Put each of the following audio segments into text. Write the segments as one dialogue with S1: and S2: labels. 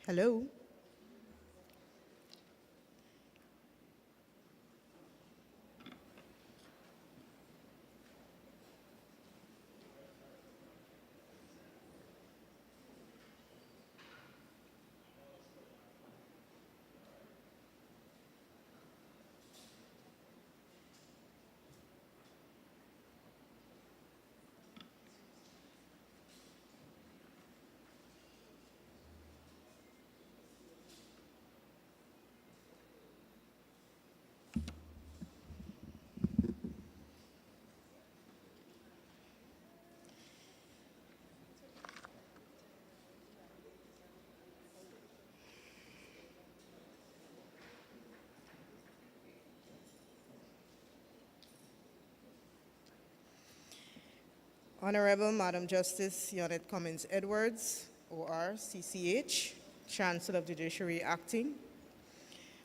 S1: Hello. Honorable Madam Justice Yonette Cummins Edwards, OR, CCH, Chancellor of Judiciary Acting.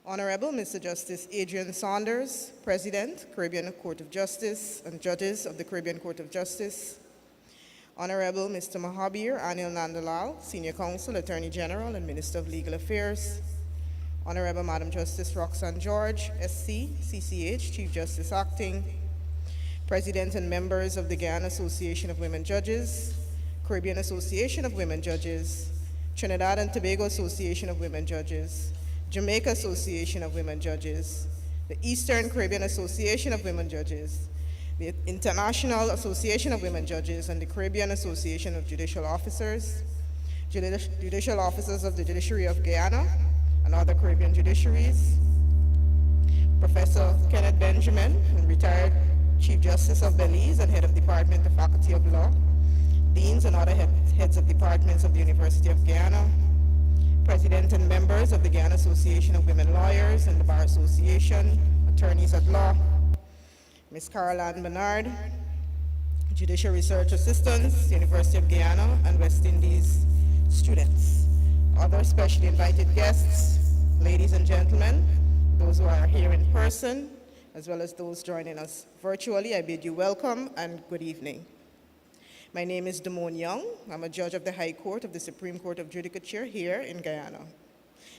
S1: Honorable Mr. Justice Adrian Saunders, President, Caribbean Court of Justice, and Judges of the Caribbean Court of Justice. Honorable Mr. Mahabir Anil Nandalal, Senior Counsel, Attorney General, and Minister of Legal Affairs. Honorable Madam Justice Roxanne George, SC, CCH, Chief Justice Acting. President and members of the Guyana Association of Women Judges, Caribbean Association of Women Judges, Trinidad and Tobago Association of Women Judges, Jamaica Association of Women Judges, the Eastern Caribbean Association of Women Judges, the International Association of Women Judges, and the Caribbean Association of Judicial Officers, judicial officers of the Judiciary of Guyana and other Caribbean judiciaries, Professor Kenneth Benjamin, retired Chief Justice of Belize and Head of Department of Faculty of Law, Deans and other heads of departments of the University of Guyana, President and members of the Guyana Association of Women Lawyers and the Bar Association, attorneys at law, Ms. Caroline Bernard, Judicial Research Assistants, University of Guyana and West Indies students, other specially invited guests, ladies and gentlemen, those who are here in person, as well as those joining us virtually, I bid you welcome and good evening. My name is Damone Young. I'm a judge of the High Court of the Supreme Court of Judicature here in Guyana.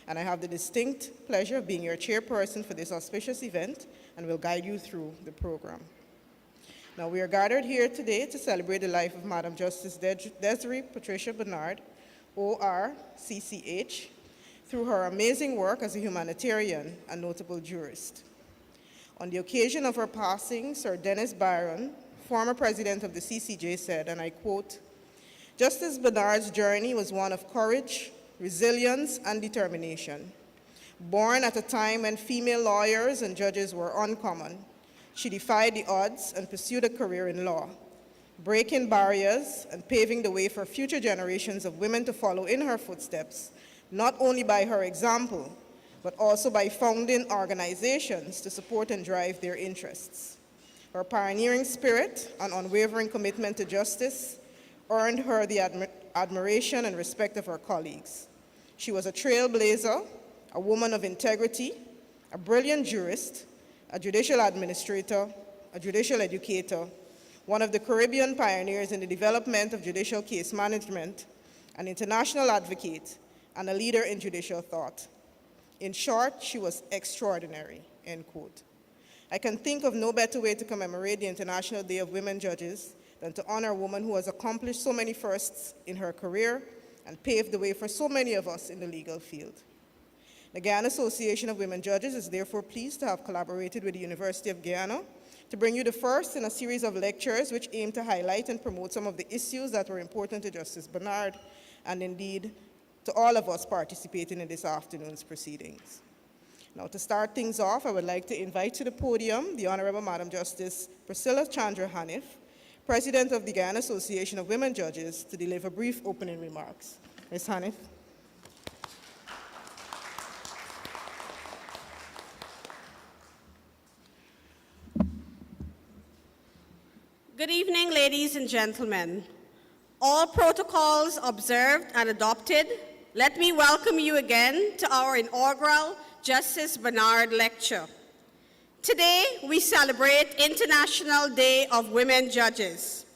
S1: And I have the distinct pleasure of being your chairperson for this auspicious event and will guide you through the program. Now, we are gathered here today to celebrate the life of Madam Justice Desiree Patricia Bernard, OR, CCH, through her amazing work as a humanitarian and notable jurist. On the occasion of her passing, Sir Dennis Byron, former president of the CCJ, said, and I quote, "Justice Bernard's journey was one of courage, resilience, and determination. Born at a time when female lawyers and judges were uncommon, she defied the odds and pursued a career in law, breaking barriers and paving the way for future generations of women to follow in her footsteps, not only by her example, but also by founding organizations to support and drive their interests. Her pioneering spirit and unwavering commitment to justice earned her the admiration and respect of her colleagues. She was a trailblazer, a woman of integrity, a brilliant jurist, a judicial administrator, a judicial educator, one of the Caribbean pioneers in the development of judicial case management, an international advocate, and a leader in judicial thought. In short, she was extraordinary," end quote. I can think of no better way to commemorate the International Day of Women Judges than to honor a woman who has accomplished so many firsts in her career and paved the way for so many of us in the legal field. The Guyana Association of Women Judges is therefore pleased to have collaborated with the University of Guyana to bring you the first in a series of lectures which aim to highlight and promote some of the issues that were important to Justice Bernard and indeed to all of us participating in this afternoon's proceedings. Now, to start things off, I would like to invite to the podium the Honorable Madam Justice Priscilla Chandra Hanif, President of the Guyana Association of Women Judges, to deliver brief opening remarks. Ms. Hanif.
S2: Good evening, ladies and gentlemen. All protocols observed and adopted, let me welcome you again to our inaugural Justice Bernard Lecture. Today, we celebrate International Day of Women Judges.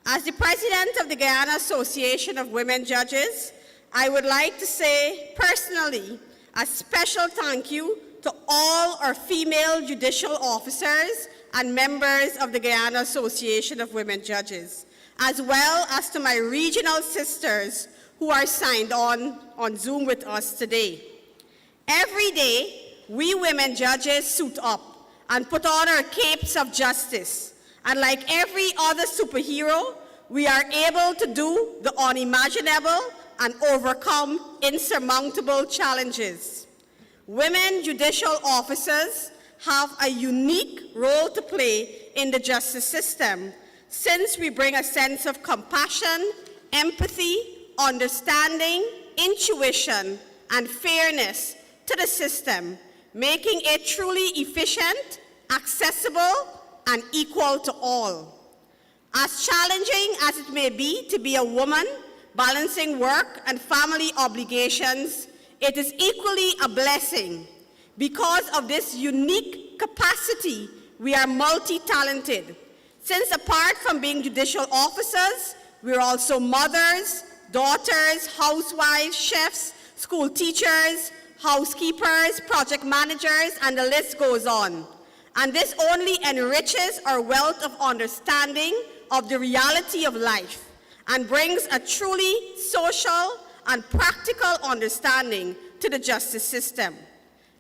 S2: As the President of the Guyana Association of Women Judges, I would like to say personally a special thank you to all our female judicial officers and members of the Guyana Association of Women Judges, as well as to my regional sisters who are signed on Zoom with us today. Every day, we women judges suit up and put on our capes of justice, and like every other superhero, we are able to do the unimaginable and overcome insurmountable challenges. Women judicial officers have a unique role to play in the justice system, since we bring a sense of compassion, empathy, understanding, intuition, and fairness to the system, making it truly efficient, accessible, and equal to all. As challenging as it may be to be a woman balancing work and family obligations, it is equally a blessing. Because of this unique capacity, we are multi-talented. Since apart from being judicial officers, we're also mothers, daughters, housewives, chefs, school teachers, housekeepers, project managers, and the list goes on. And this only enriches our wealth of understanding of the reality of life and brings a truly social and practical understanding to the justice system.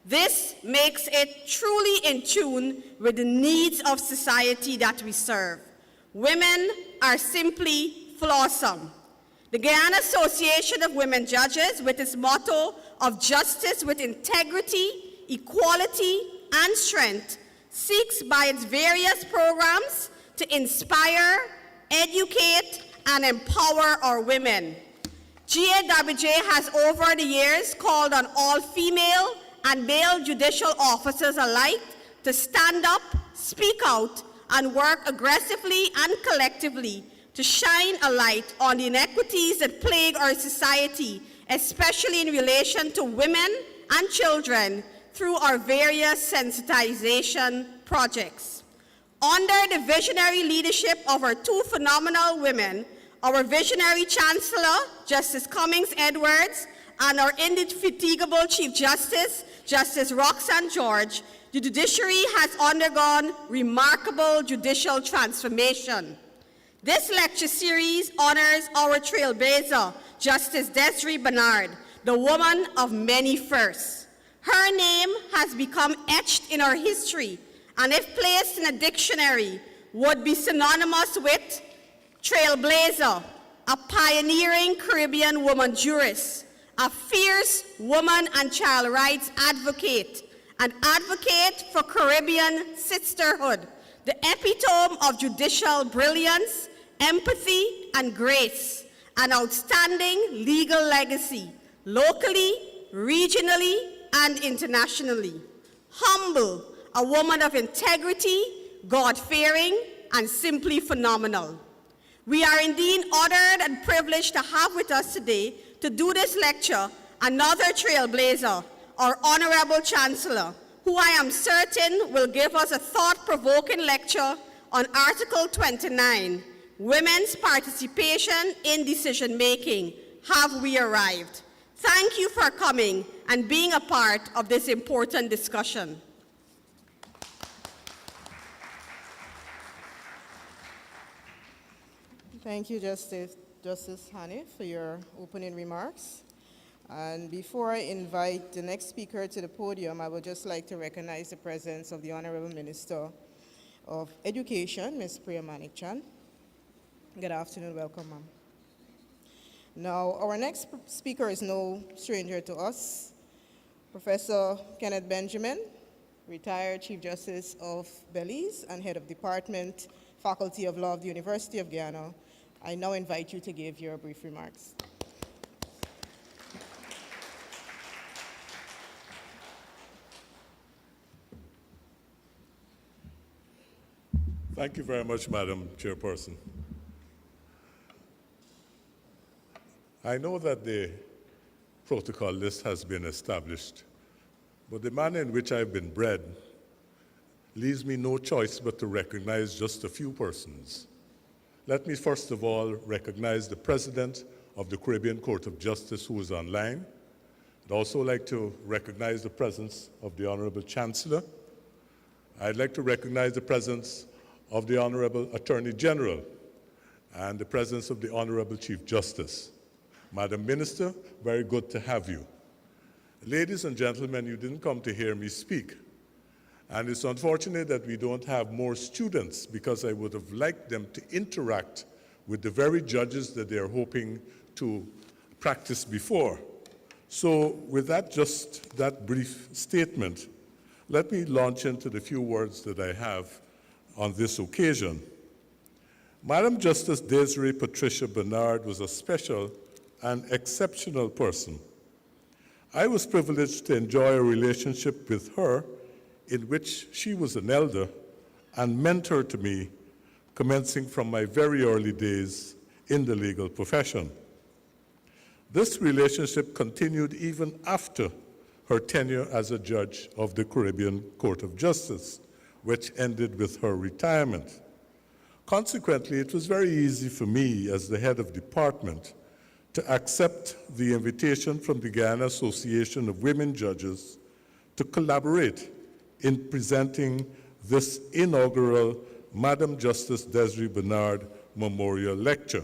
S2: This makes it truly in tune with the needs of society that we serve. Women are simply flawsome. The Guyana Association of Women Judges, with its motto of justice with integrity, equality, and strength, seeks by its various programs to inspire, educate, and empower our women. GAWJ has over the years called on all female and male judicial officers alike to stand up, speak out, and work aggressively and collectively to shine a light on the inequities that plague our society, especially in relation to women and children, through our various sensitization projects. Under the visionary leadership of our two phenomenal women, our visionary Chancellor, Justice Cummings Edwards, and our indefatigable Chief Justice, Justice Roxanne George, the judiciary has undergone remarkable judicial transformation. This lecture series honors our trailblazer, Justice Desiree Bernard, the woman of many firsts. Her name has become etched in our history, and if placed in a dictionary, would be synonymous with trailblazer, a pioneering Caribbean woman jurist, a fierce woman and child rights advocate, an advocate for Caribbean sisterhood, the epitome of judicial brilliance, empathy, and grace, an outstanding legal legacy, locally, regionally, and internationally. Humble, a woman of integrity, God-fearing, and simply phenomenal. We are indeed honored and privileged to have with us today to do this lecture another trailblazer, our Honorable Chancellor, who I am certain will give us a thought-provoking lecture on Article 29, Women's Participation in Decision-Making. Have we arrived? Thank you for coming and being a part of this important discussion.
S1: Thank you, Justice Hanif, for your opening remarks. And before I invite the next speaker to the podium, I would just like to recognize the presence of the Honorable Minister of Education, Ms. Priya Manik-Chan. Good afternoon, welcome, ma'am. Now, our next speaker is no stranger to us, Professor Kenneth Benjamin, retired Chief Justice of Belize and Head of Department, Faculty of Law of the University of Guyana. I now invite you to give your brief remarks.
S3: Thank you very much, Madam Chairperson. I know that the protocol list has been established, but the manner in which I've been bred leaves me no choice but to recognize just a few persons. Let me first of all recognize the President of the Caribbean Court of Justice who is online. I'd also like to recognize the presence of the Honorable Chancellor. I'd like to recognize the presence of the Honorable Attorney General and the presence of the Honorable Chief Justice. Madam Minister, very good to have you. Ladies and gentlemen, you didn't come to hear me speak. And it's unfortunate that we don't have more students, because I would have liked them to interact with the very judges that they're hoping to practice before. So with that, just that brief statement, let me launch into the few words that I have on this occasion. Madam Justice Desiree Patricia Bernard was a special and exceptional person. I was privileged to enjoy a relationship with her in which she was an elder and mentor to me, commencing from my very early days in the legal profession. This relationship continued even after her tenure as a judge of the Caribbean Court of Justice, which ended with her retirement. Consequently, it was very easy for me as the head of department to accept the invitation from the Guyana Association of Women Judges to collaborate in presenting this inaugural Madam Justice Desiree Bernard Memorial Lecture.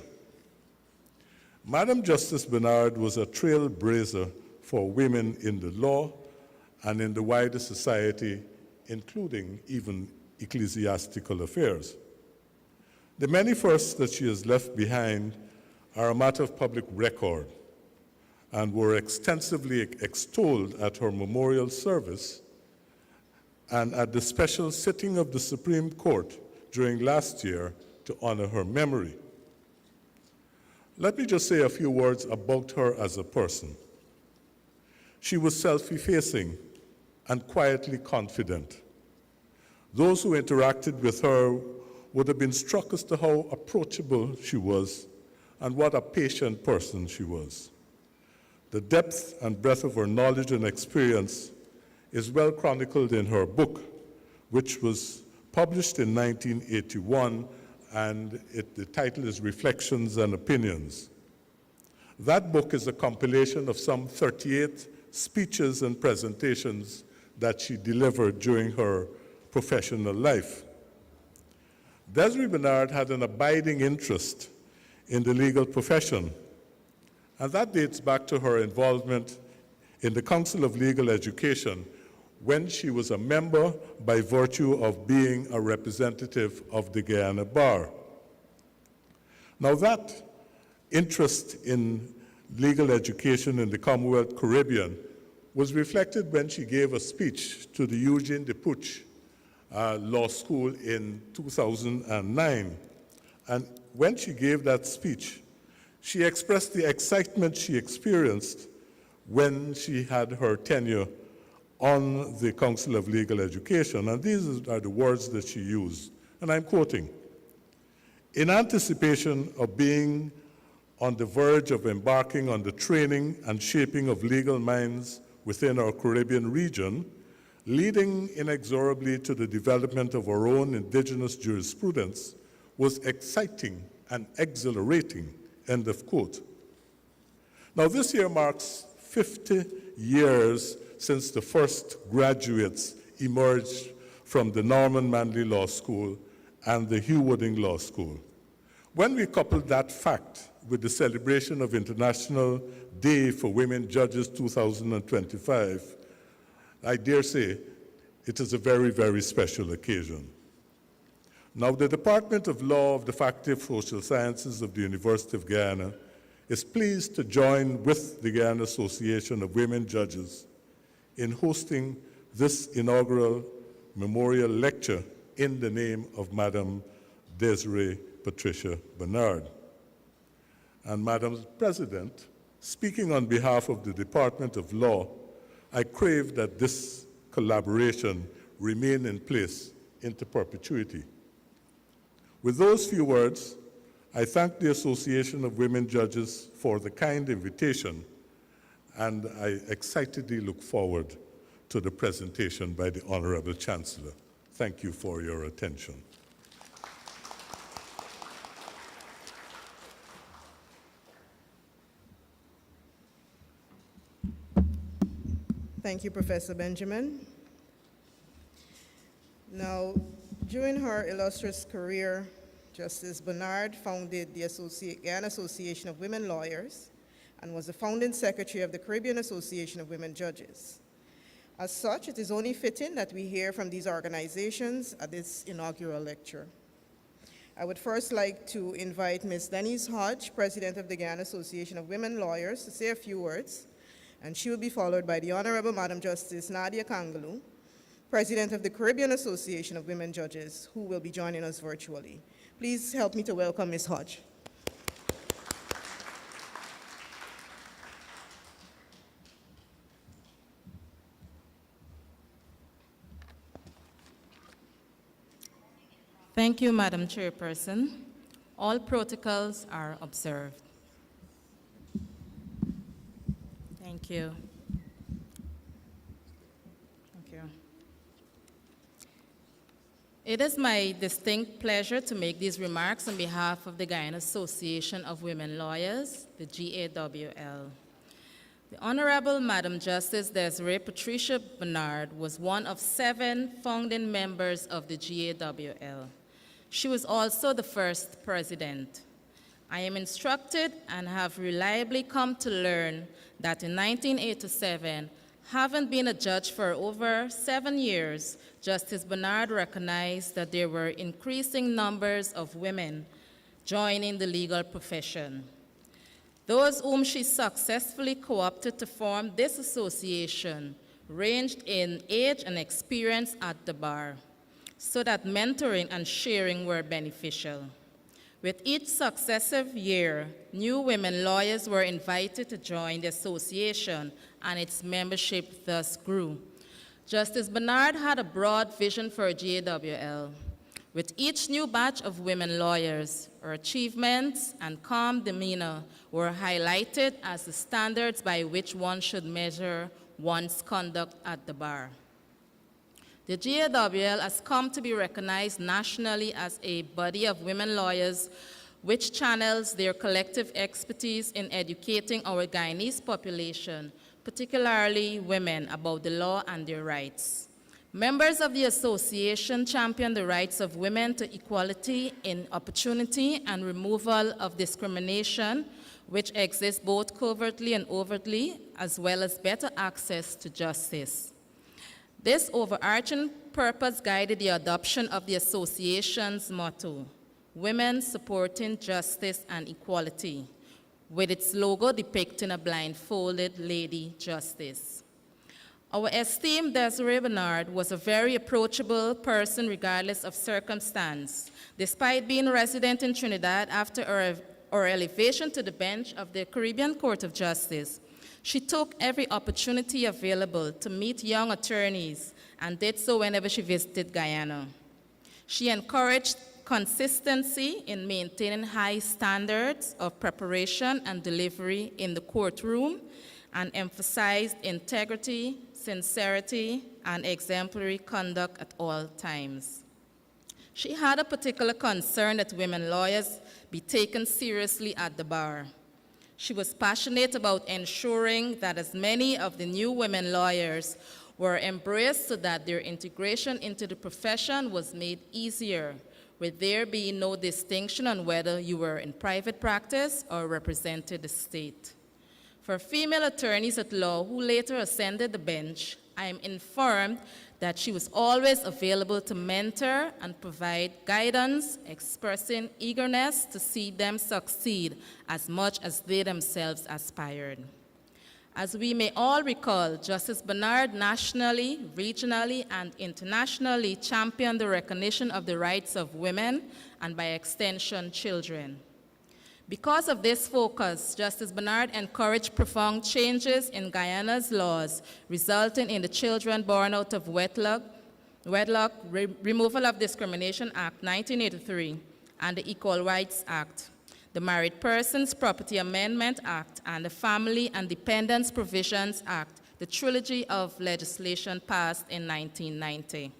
S3: Madam Justice Bernard was a trailblazer for women in the law and in the wider society, including even ecclesiastical affairs. The many firsts that she has left behind are a matter of public record and were extensively extolled at her memorial service and at the special sitting of the Supreme Court during last year to honor her memory. Let me just say a few words about her as a person. She was self-effacing and quietly confident. Those who interacted with her would have been struck as to how approachable she was and what a patient person she was. The depth and breadth of her knowledge and experience is well chronicled in her book, which was published in 1981, and the title is Reflections and Opinions. That book is a compilation of some 38 speeches and presentations that she delivered during her professional life. Desiree Bernard had an abiding interest in the legal profession, and that dates back to her involvement in the Council of Legal Education when she was a member by virtue of being a representative of the Guyana Bar. Now that interest in legal education in the Commonwealth Caribbean was reflected when she gave a speech to the Eugene de Puch Law School in 2009. And when she gave that speech, she expressed the excitement she experienced when she had her tenure on the Council of Legal Education. And these are the words that she used, and I'm quoting: "In anticipation of being on the verge of embarking on the training and shaping of legal minds within our Caribbean region, leading inexorably to the development of our own indigenous jurisprudence was exciting and exhilarating," end of quote. Now this year marks 50 years since the first graduates emerged from the Norman Manley Law School and the Hugh Wooding Law School. When we couple that fact with the celebration of International Day for Women Judges 2025, I dare say it is a very, very special occasion. Now, the Department of Law of the Faculty of Social Sciences of the University of Guyana is pleased to join with the Guyana Association of Women Judges in hosting this inaugural memorial lecture in the name of Madam Desiree Patricia Bernard. And Madam President, speaking on behalf of the Department of Law, I crave that this collaboration remain in place into perpetuity. With those few words, I thank the Association of Women Judges for the kind invitation, and I excitedly look forward to the presentation by the Honorable Chancellor. Thank you for your attention.
S1: Thank you, Professor Benjamin. Now, during her illustrious career, Justice Bernard founded the Guyana Association of Women Lawyers and was the founding secretary of the Caribbean Association of Women Judges. As such, it is only fitting that we hear from these organizations at this inaugural lecture. I would first like to invite Ms. Denise Hodge, President of the Guyana Association of Women Lawyers, to say a few words, and she will be followed by the Honorable Madam Justice Nadia Kangaloo, President of the Caribbean Association of Women Judges, who will be joining us virtually. Please help me to welcome Ms. Hodge.
S4: Thank you, Madam Chairperson. All protocols are observed. Thank you. Thank you. It is my distinct pleasure to make these remarks on behalf of the Guyana Association of Women Lawyers, the GAWL. The Honorable Madam Justice Desiree Patricia Bernard was one of 7 founding members of the GAWL. She was also the first president. I am instructed and have reliably come to learn that in 1987, having been a judge for over 7 years, Justice Bernard recognized that there were increasing numbers of women joining the legal profession. Those whom she successfully co-opted to form this association ranged in age and experience at the bar, so that mentoring and sharing were beneficial. With each successive year, new women lawyers were invited to join the association, and its membership thus grew. Justice Bernard had a broad vision for GAWL. With each new batch of women lawyers, her achievements and calm demeanor were highlighted as the standards by which one should measure one's conduct at the bar. The GAWL has come to be recognized nationally as a body of women lawyers which channels their collective expertise in educating our Guyanese population, particularly women, about the law and their rights. Members of the association champion the rights of women to equality in opportunity and removal of discrimination, which exists both covertly and overtly, as well as better access to justice. This overarching purpose guided the adoption of the association's motto, Women Supporting Justice and Equality, with its logo depicting a blindfolded Lady Justice. Our esteemed Desiree Bernard was a very approachable person regardless of circumstance. Despite being a resident in Trinidad after her elevation to the bench of the Caribbean Court of Justice, she took every opportunity available to meet young attorneys and did so whenever she visited Guyana. She encouraged consistency in maintaining high standards of preparation and delivery in the courtroom and emphasized integrity, sincerity, and exemplary conduct at all times. She had a particular concern that women lawyers be taken seriously at the bar. She was passionate about ensuring that as many of the new women lawyers were embraced so that their integration into the profession was made easier, with there being no distinction on whether you were in private practice or represented the state. For female attorneys at law who later ascended the bench, I am informed that she was always available to mentor and provide guidance, expressing eagerness to see them succeed as much as they themselves aspired. As we may all recall, Justice Bernard nationally, regionally, and internationally championed the recognition of the rights of women and, by extension, children. Because of this focus, Justice Bernard encouraged profound changes in Guyana's laws, resulting in the Children Born Out of Wedlock Removal of Discrimination Act 1983 and the Equal Rights Act, the Married Persons Property Amendment Act, and the Family and Dependents Provisions Act, the trilogy of legislation passed in 1990.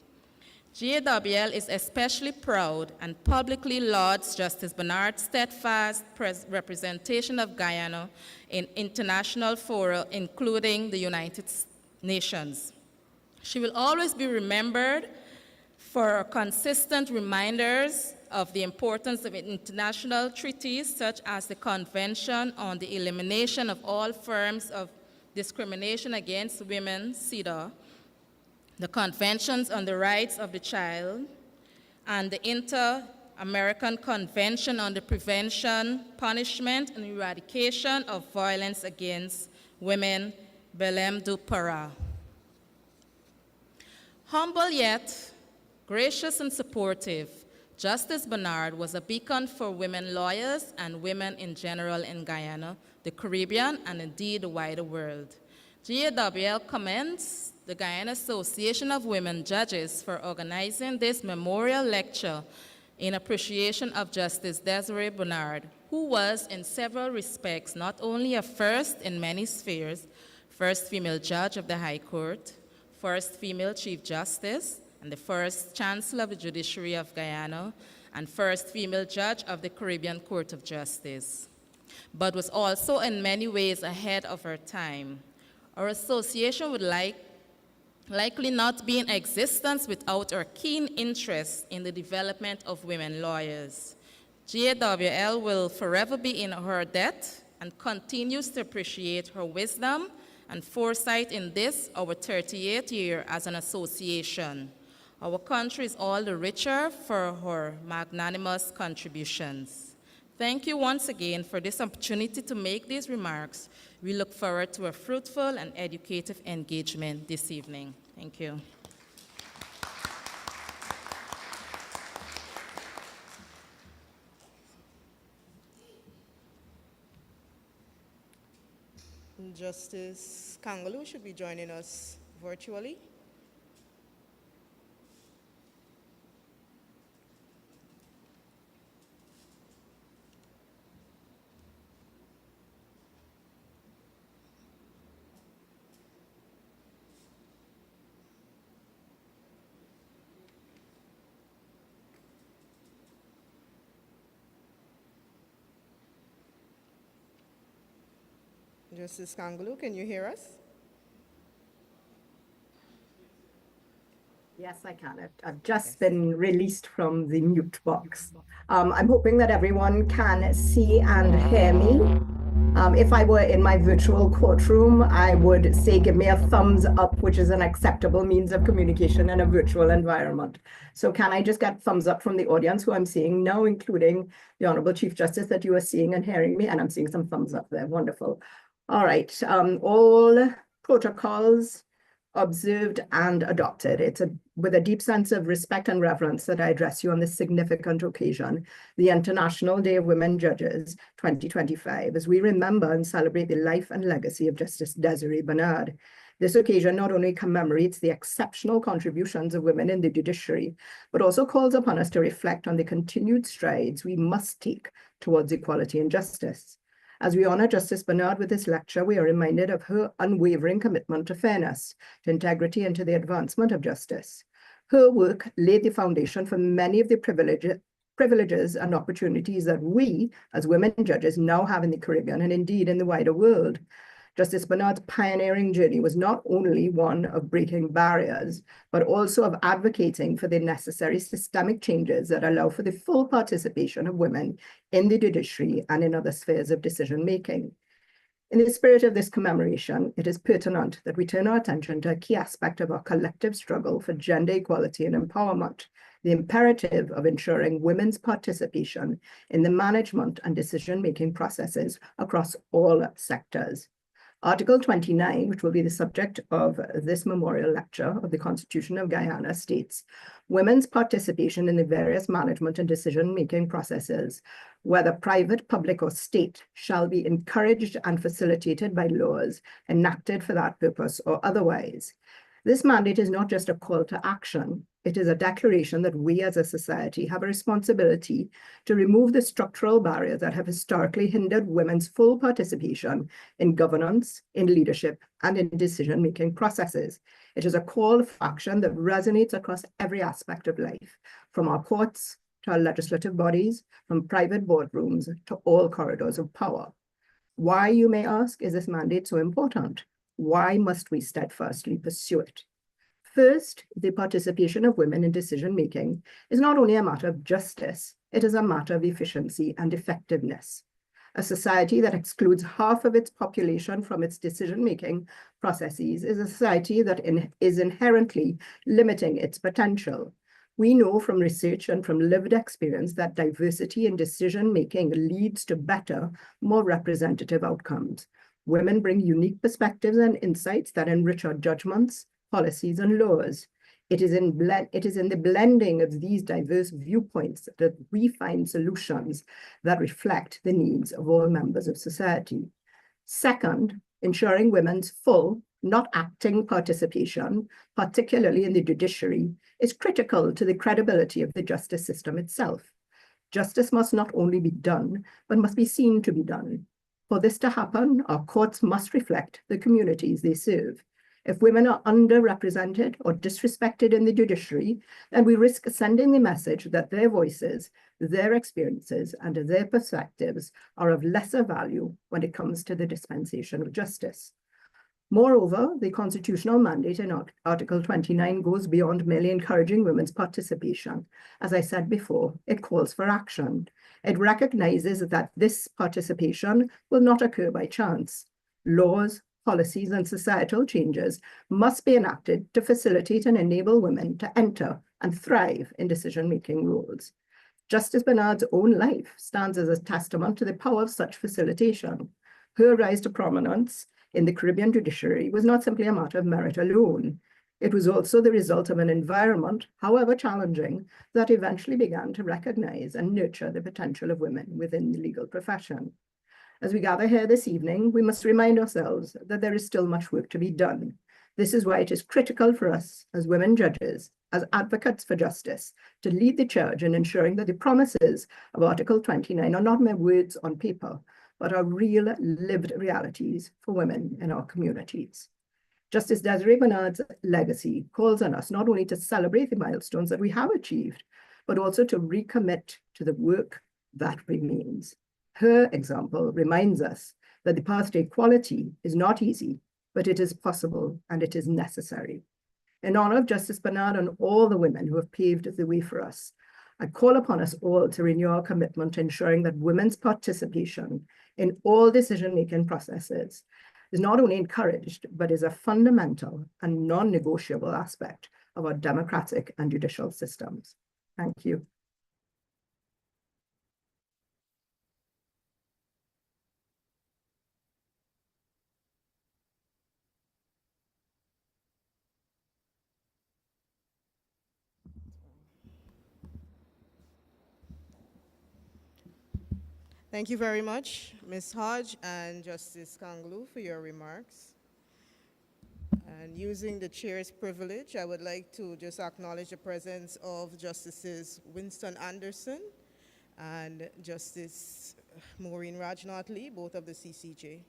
S4: GAWL is especially proud and publicly lauds Justice Bernard's steadfast representation of Guyana in international fora, including the United nations. She will always be remembered for consistent reminders of the importance of international treaties such as the Convention on the Elimination of All Forms of Discrimination Against Women, CEDAW, the Conventions on the Rights of the Child, and the Inter-American Convention on the Prevention, Punishment, and Eradication of Violence Against Women, Belém do Pará. Humble yet gracious and supportive, Justice Bernard was a beacon for women lawyers and women in general in Guyana, the Caribbean, and indeed the wider world. GAWL commends the Guyana Association of Women Judges for organizing this memorial lecture in appreciation of Justice Desiree Bernard, who was in several respects not only a first in many spheres, first female judge of the High Court, first female Chief Justice, and the first Chancellor of the Judiciary of Guyana, and first female judge of the Caribbean Court of Justice, but was also in many ways ahead of her time. Our association would likely not be in existence without our keen interest in the development of women lawyers. GAWL will forever be in her debt and continues to appreciate her wisdom and foresight in this, our 38th year as an association. Our country is all the richer for her magnanimous contributions. Thank you once again for this opportunity to make these remarks. We look forward to a fruitful and educative engagement this evening. Thank you.
S1: Justice Kangaloo should be joining us virtually. Justice Kangaloo, can you hear us?
S5: Yes, I can. I've just been released from the mute box. I'm hoping that everyone can see and hear me. If I were in my virtual courtroom, I would say give me a thumbs up, which is an acceptable means of communication in a virtual environment. So can I just get thumbs up from the audience who I'm seeing now, including the Honorable Chief Justice that you are seeing and hearing me? And I'm seeing some thumbs up there. Wonderful. All right. All protocols observed and adopted. It's with a deep sense of respect and reverence that I address you on this significant occasion, the International Day of Women Judges 2025, as we remember and celebrate the life and legacy of Justice Desiree Bernard. This occasion not only commemorates the exceptional contributions of women in the judiciary, but also calls upon us to reflect on the continued strides we must take towards equality and justice. As we honor Justice Bernard with this lecture, we are reminded of her unwavering commitment to fairness, to integrity, and to the advancement of justice. Her work laid the foundation for many of the privileges and opportunities that we, as women judges, now have in the Caribbean and indeed in the wider world. Justice Bernard's pioneering journey was not only one of breaking barriers, but also of advocating for the necessary systemic changes that allow for the full participation of women in the judiciary and in other spheres of decision-making. In the spirit of this commemoration, it is pertinent that we turn our attention to a key aspect of our collective struggle for gender equality and empowerment, the imperative of ensuring women's participation in the management and decision-making processes across all sectors. Article 29, which will be the subject of this memorial lecture of the Constitution of Guyana, states, women's participation in the various management and decision-making processes, whether private, public, or state, shall be encouraged and facilitated by laws enacted for that purpose or otherwise. This mandate is not just a call to action. It is a declaration that we as a society have a responsibility to remove the structural barriers that have historically hindered women's full participation in governance, in leadership, and in decision-making processes. It is a call for action that resonates across every aspect of life, from our courts to our legislative bodies, from private boardrooms to all corridors of power. Why, you may ask, is this mandate so important? why must we steadfastly pursue it? First, the participation of women in decision-making is not only a matter of justice, it is a matter of efficiency and effectiveness. A society that excludes half of its population from its decision-making processes is a society that is inherently limiting its potential. We know from research and from lived experience that diversity in decision-making leads to better, more representative outcomes. Women bring unique perspectives and insights that enrich our judgments, policies, and laws. It is in the blending of these diverse viewpoints that we find solutions that reflect the needs of all members of society. Second, ensuring women's full, not acting participation, particularly in the judiciary, is critical to the credibility of the justice system itself. Justice must not only be done, but must be seen to be done. For this to happen, our courts must reflect the communities they serve. If women are underrepresented or disrespected in the judiciary, then we risk sending the message that their voices, their experiences, and their perspectives are of lesser value when it comes to the dispensation of justice. Moreover, the constitutional mandate in Article 29 goes beyond merely encouraging women's participation. As I said before, it calls for action. It recognizes that this participation will not occur by chance. Laws, policies, and societal changes must be enacted to facilitate and enable women to enter and thrive in decision-making roles. Justice Bernard's own life stands as a testament to the power of such facilitation. Her rise to prominence in the Caribbean judiciary was not simply a matter of merit alone. It was also the result of an environment, however challenging, that eventually began to recognize and nurture the potential of women within the legal profession. As we gather here this evening, we must remind ourselves that there is still much work to be done. This is why it is critical for us as women judges, as advocates for justice, to lead the charge in ensuring that the promises of Article 29 are not mere words on paper, but are real lived realities for women in our communities. Justice Desiree Bernard's legacy calls on us not only to celebrate the milestones that we have achieved, but also to recommit to the work that remains. Her example reminds us that the path to equality is not easy, but it is possible and it is necessary. In honor of Justice Bernard and all the women who have paved the way for us, I call upon us all to renew our commitment to ensuring that women's participation in all decision-making processes is not only encouraged, but is a fundamental and non-negotiable aspect of our democratic and judicial systems. Thank you.
S1: Thank you very much, Ms. Hodge and Justice Kanglu, for your remarks. And using the chair's privilege, I would like to just acknowledge the presence of Justices Winston Anderson and Justice Maureen Rajnath-Lee, both of the CCJ.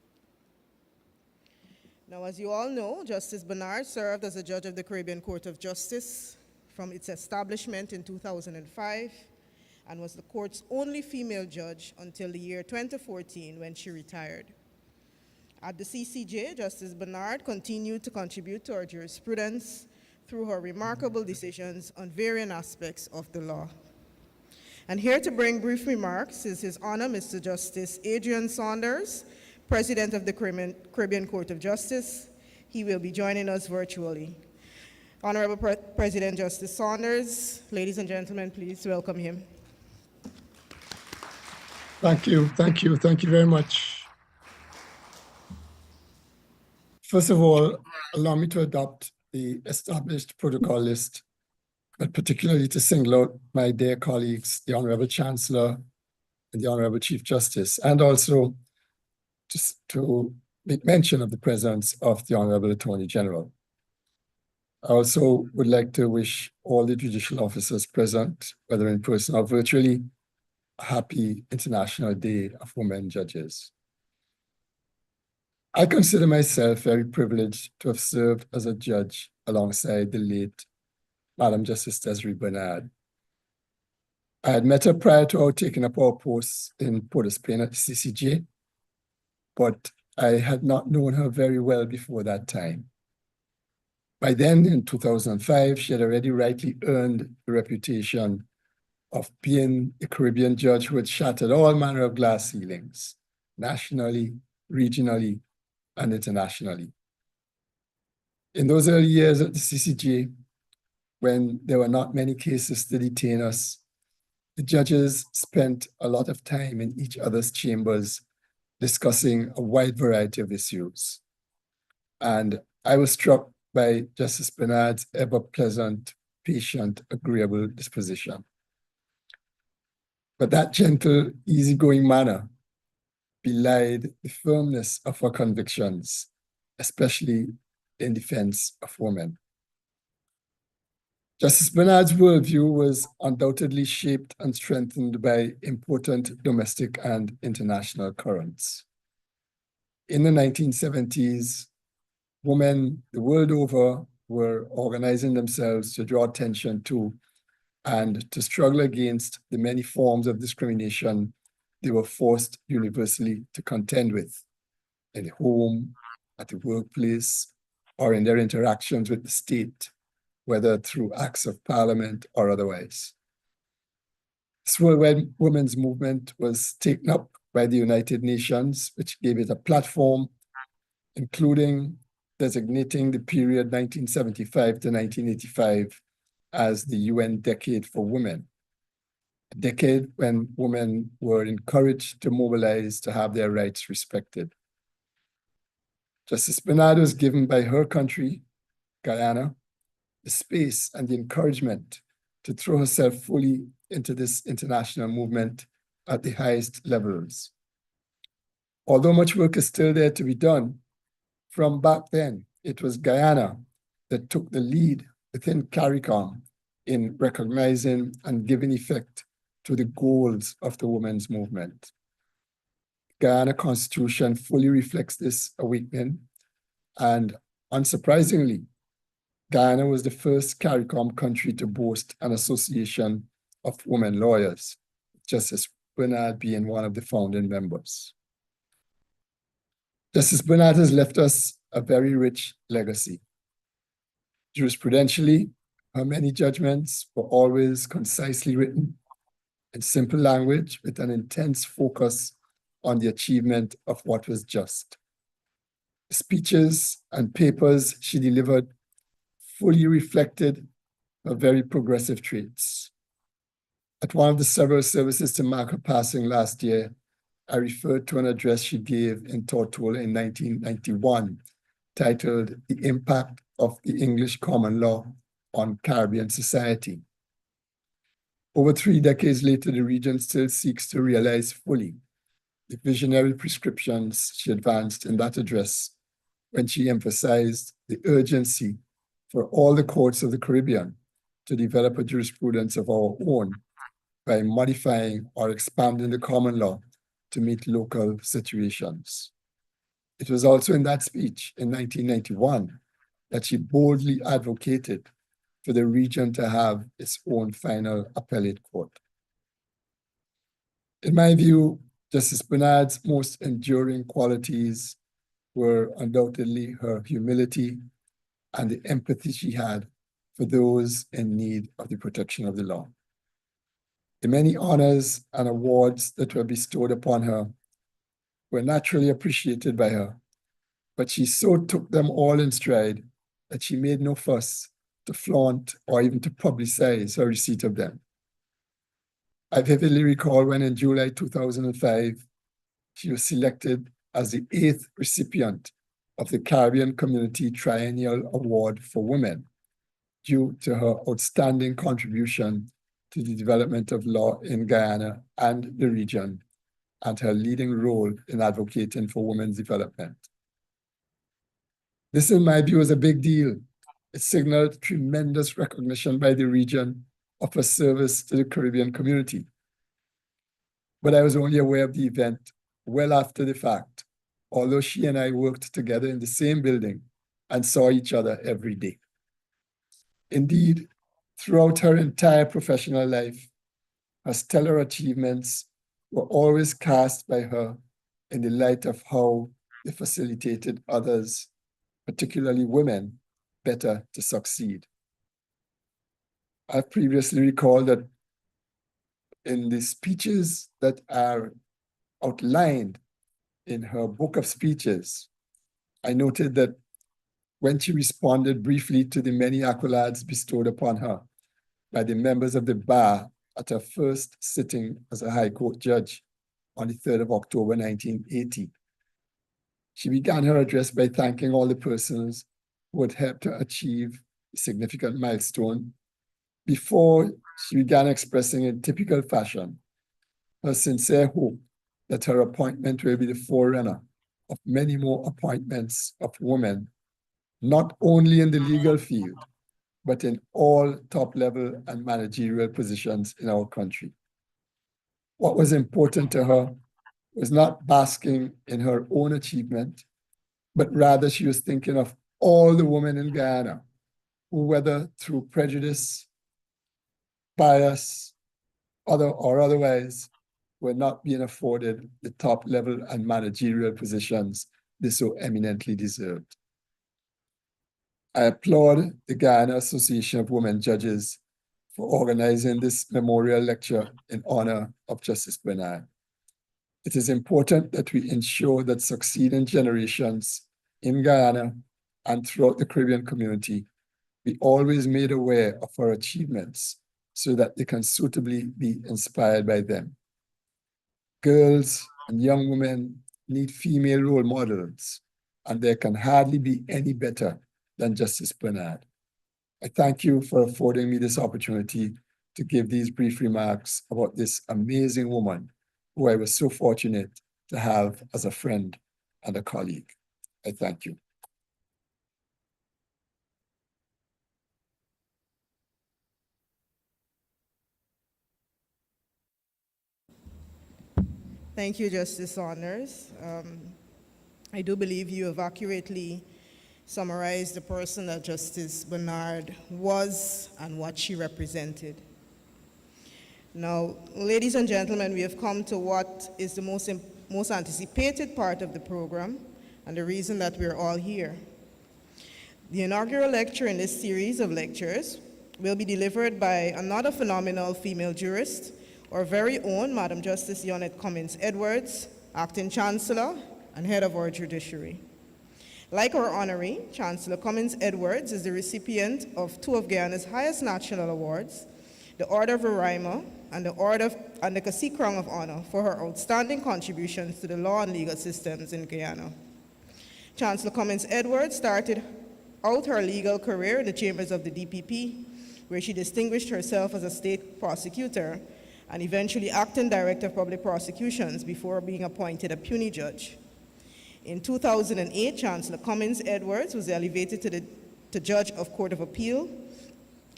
S1: Now, as you all know, Justice Bernard served as a judge of the Caribbean Court of Justice from its establishment in 2005, and was the court's only female judge until the year 2014 when she retired. At the CCJ, Justice Bernard continued to contribute to our jurisprudence through her remarkable decisions on varying aspects of the law. And here to bring brief remarks is His Honor Mr. Justice Adrian Saunders, President of the Caribbean Court of Justice. He will be joining us virtually. Honorable President Justice Saunders, ladies and gentlemen, please welcome him.
S6: Thank you very much. First of all, allow me to adopt the established protocol list, but particularly to single out my dear colleagues, the Honorable Chancellor and the Honorable Chief Justice, and also just to make mention of the presence of the Honorable Attorney General. I also would like to wish all the judicial officers present, whether in person or virtually, a happy International Day of Women Judges. I consider myself very privileged to have served as a judge alongside the late Madam Justice Desiree Bernard. I had met her prior to our taking up our posts in Port of Spain at the CCJ, but I had not known her very well before that time. By then, in 2005, she had already rightly earned the reputation of being a Caribbean judge who had shattered all manner of glass ceilings, nationally, regionally, and internationally. In those early years at the CCJ, when there were not many cases to detain us, the judges spent a lot of time in each other's chambers discussing a wide variety of issues. And I was struck by Justice Bernard's ever-pleasant, patient, agreeable disposition. But that gentle, easygoing manner belied the firmness of her convictions, especially in defense of women. Justice Bernard's worldview was undoubtedly shaped and strengthened by important domestic and international currents. In the 1970s, women the world over were organizing themselves to draw attention to and to struggle against the many forms of discrimination they were forced universally to contend with in the home, at the workplace, or in their interactions with the state, whether through acts of parliament or otherwise. This worldwide women's movement was taken up by the United Nations, which gave it a platform, including designating the period 1975 to 1985 as the UN Decade for Women, a decade when women were encouraged to mobilize to have their rights respected. Justice Bernard was given by her country, Guyana, the space and the encouragement to throw herself fully into this international movement at the highest levels. Although much work is still there to be done, from back then, it was Guyana that took the lead within CARICOM in recognizing and giving effect to the goals of the women's movement. The Guyana Constitution fully reflects this awakening, and unsurprisingly, Guyana was the first CARICOM country to boast an association of women lawyers, Justice Bernard being one of the founding members. Justice Bernard has left us a very rich legacy. Jurisprudentially, her many judgments were always concisely written in simple language with an intense focus on the achievement of what was just. The speeches and papers she delivered fully reflected her very progressive traits. At one of the several services to mark her passing last year, I referred to an address she gave in Tortola in 1991, titled The Impact of the English Common Law on Caribbean Society. Over 3 decades later, the region still seeks to realize fully the visionary prescriptions she advanced in that address when she emphasized the urgency for all the courts of the Caribbean to develop a jurisprudence of our own by modifying or expanding the common law to meet local situations. It was also in that speech in 1991 that she boldly advocated for the region to have its own final appellate court. In my view, Justice Bernard's most enduring qualities were undoubtedly her humility and the empathy she had for those in need of the protection of the law. The many honors and awards that were bestowed upon her were naturally appreciated by her, but she so took them all in stride that she made no fuss to flaunt or even to publicize her receipt of them. I vividly recall when in July 2005, she was selected as the 8th recipient of the Caribbean Community Triennial Award for Women, due to her outstanding contribution to the development of law in Guyana and the region, and her leading role in advocating for women's development. This, in my view, is a big deal. It signaled tremendous recognition by the region of her service to the Caribbean community. But I was only aware of the event well after the fact, although she and I worked together in the same building and saw each other every day. Indeed, throughout her entire professional life, her stellar achievements were always cast by her in the light of how they facilitated others, particularly women, better to succeed. I've previously recalled that in the speeches that are outlined in her book of speeches, I noted that when she responded briefly to the many accolades bestowed upon her by the members of the bar at her first sitting as a High Court judge on the 3rd of October, 1980, she began her address by thanking all the persons who had helped her achieve a significant milestone before she began expressing in typical fashion her sincere hope that her appointment will be the forerunner of many more appointments of women, not only in the legal field, but in all top-level and managerial positions in our country. What was important to her was not basking in her own achievement, but rather she was thinking of all the women in Guyana who, whether through prejudice, bias, or otherwise, were not being afforded the top-level and managerial positions they so eminently deserved. I applaud the Guyana Association of Women Judges for organizing this memorial lecture in honor of Justice Bernard. It is important that we ensure that succeeding generations in Guyana and throughout the Caribbean community be always made aware of our achievements so that they can suitably be inspired by them. Girls and young women need female role models, and there can hardly be any better than Justice Bernard. I thank you for affording me this opportunity to give these brief remarks about this amazing woman who I was so fortunate to have as a friend and a colleague. I thank you.
S1: Thank you, Justice Saunders. I do believe you have accurately summarized the person that Justice Bernard was and what she represented. Now, ladies and gentlemen, we have come to what is the most anticipated part of the program and the reason that we're all here. The inaugural lecture in this series of lectures will be delivered by another phenomenal female jurist, our very own Madam Justice Yonette Cummins Edwards, Acting Chancellor and Head of our Judiciary. Like our honoree, Chancellor Cummins Edwards is the recipient of two of Guyana's highest national awards, the Order of Roraima and the Kasi Crown of Honor for her outstanding contributions to the law and legal systems in Guyana. Chancellor Cummins Edwards started out her legal career in the chambers of the DPP, where she distinguished herself as a state prosecutor and eventually acting director of public prosecutions before being appointed a puisne judge. In 2008, Chancellor Cummins Edwards was elevated to Judge of Court of Appeal.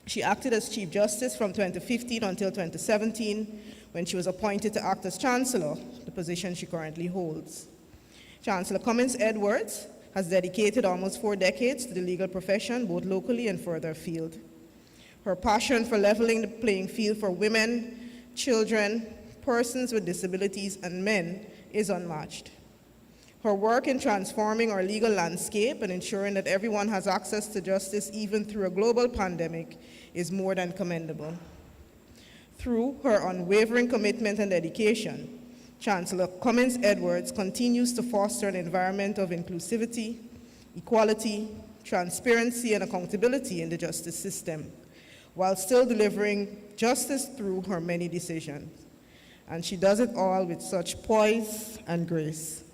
S1: She acted as Chief Justice from 2015 until 2017, when she was appointed to act as Chancellor, the position she currently holds. Chancellor Cummins Edwards has dedicated almost 4 decades to the legal profession, both locally and further afield. Her passion for leveling the playing field for women, children, persons with disabilities, and men is unmatched. Her work in transforming our legal landscape and ensuring that everyone has access to justice even through a global pandemic is more than commendable. Through her unwavering commitment and dedication, Chancellor Cummins Edwards continues to foster an environment of inclusivity, equality, transparency, and accountability in the justice system, while still delivering justice through her many decisions. And she does it all with such poise and grace.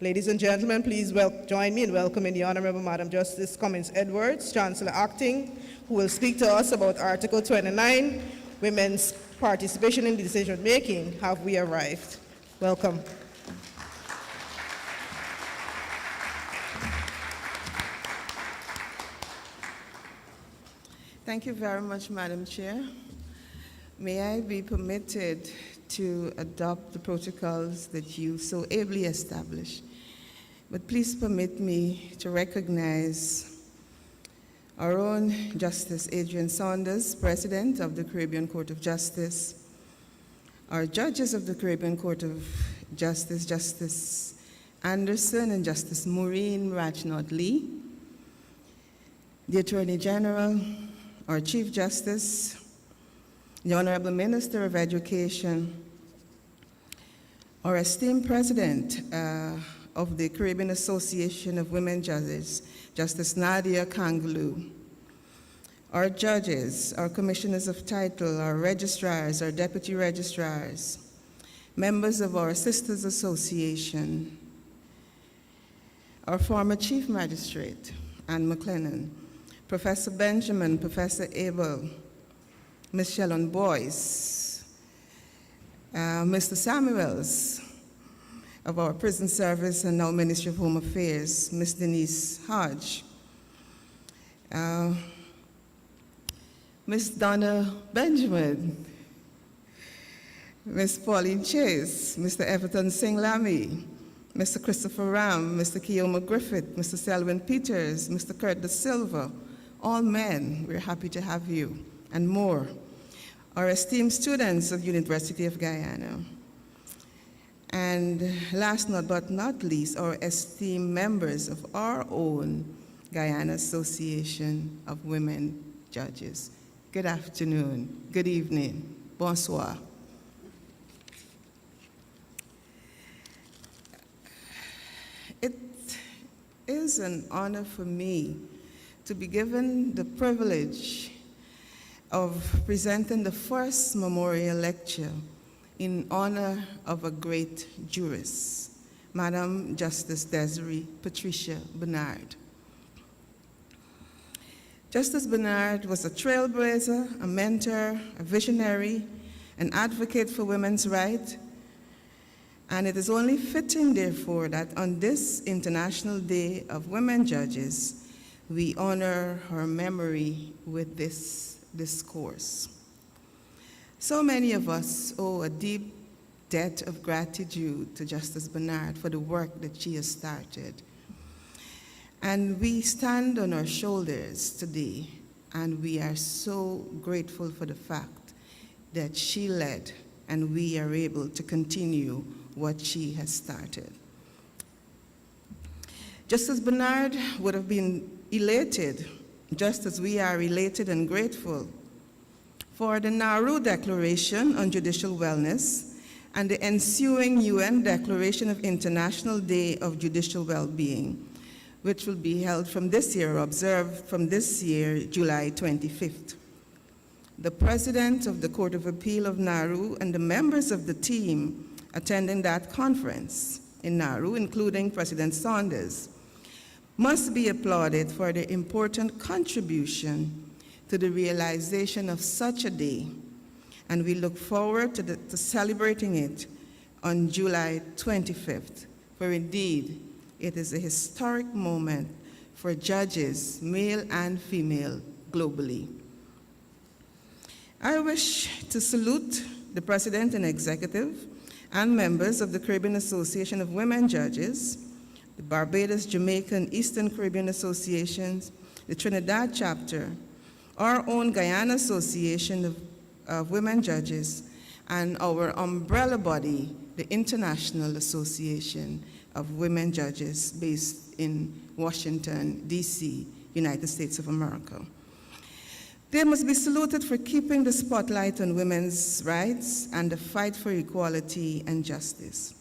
S1: Ladies and gentlemen, please join me in welcoming the Honorable Madam Justice Cummins Edwards, Chancellor Acting, who will speak to us about Article 29, Women's Participation in Decision Making. Have we arrived? Welcome.
S7: Thank you very much, Madam Chair. May I be permitted to adopt the protocols that you so ably established? But please permit me to recognize our own Justice Adrian Saunders, President of the Caribbean Court of Justice, our judges of the Caribbean Court of Justice, Justice Anderson and Justice Maureen Rajnath Lee, the Attorney General, our Chief Justice, the Honorable Minister of Education, our esteemed President of the Caribbean Association of Women Judges, Justice Nadia Kangaloo, our judges, our commissioners of title, our registrars, our deputy registrars, members of our Sisters Association, our former Chief Magistrate, Anne McLennan, Professor Benjamin, Professor Abel, Ms. Shellon Boyce, Mr. Samuels of our Prison Service and now Ministry of Home Affairs, Ms. Denise Hodge, Ms. Donna Benjamin, Ms. Pauline Chase, Mr. Everton Singh Lamy, Mr. Christopher Ram, Mr. Keoma Griffith, Mr. Selwyn Peters, Mr. Kurt Da Silva, all men, we're happy to have you, and more. Our esteemed students of University of Guyana. And last but not least, our esteemed members of our own Guyana Association of Women Judges. Good afternoon, good evening, bonsoir. It is an honor for me to be given the privilege of presenting the first memorial lecture in honor of a great jurist, Madam Justice Desiree Patricia Bernard. Justice Bernard was a trailblazer, a mentor, a visionary, an advocate for women's rights, and it is only fitting, therefore, that on this International Day of Women Judges, we honor her memory with this discourse. So many of us owe a deep debt of gratitude to Justice Bernard for the work that she has started. And we stand on her shoulders today, and we are so grateful for the fact that she led and we are able to continue what she has started. Justice Bernard would have been elated, just as we are elated and grateful, for the Nauru Declaration on Judicial Wellness and the ensuing UN Declaration of International Day of Judicial Well-Being, which will be held from this year, or observed from this year, July 25th. The President of the Court of Appeal of Nauru and the members of the team attending that conference in Nauru, including President Saunders, must be applauded for their important contribution to the realization of such a day, and we look forward to celebrating it on July 25th, for indeed, it is a historic moment for judges, male and female, globally. I wish to salute the President and Executive and members of the Caribbean Association of Women Judges, the Barbados, Jamaican, Eastern Caribbean Associations, the Trinidad chapter, our own Guyana Association of Women Judges, and our umbrella body, the International Association of Women Judges, based in Washington, D.C., United States of America. They must be saluted for keeping the spotlight on women's rights and the fight for equality and justice.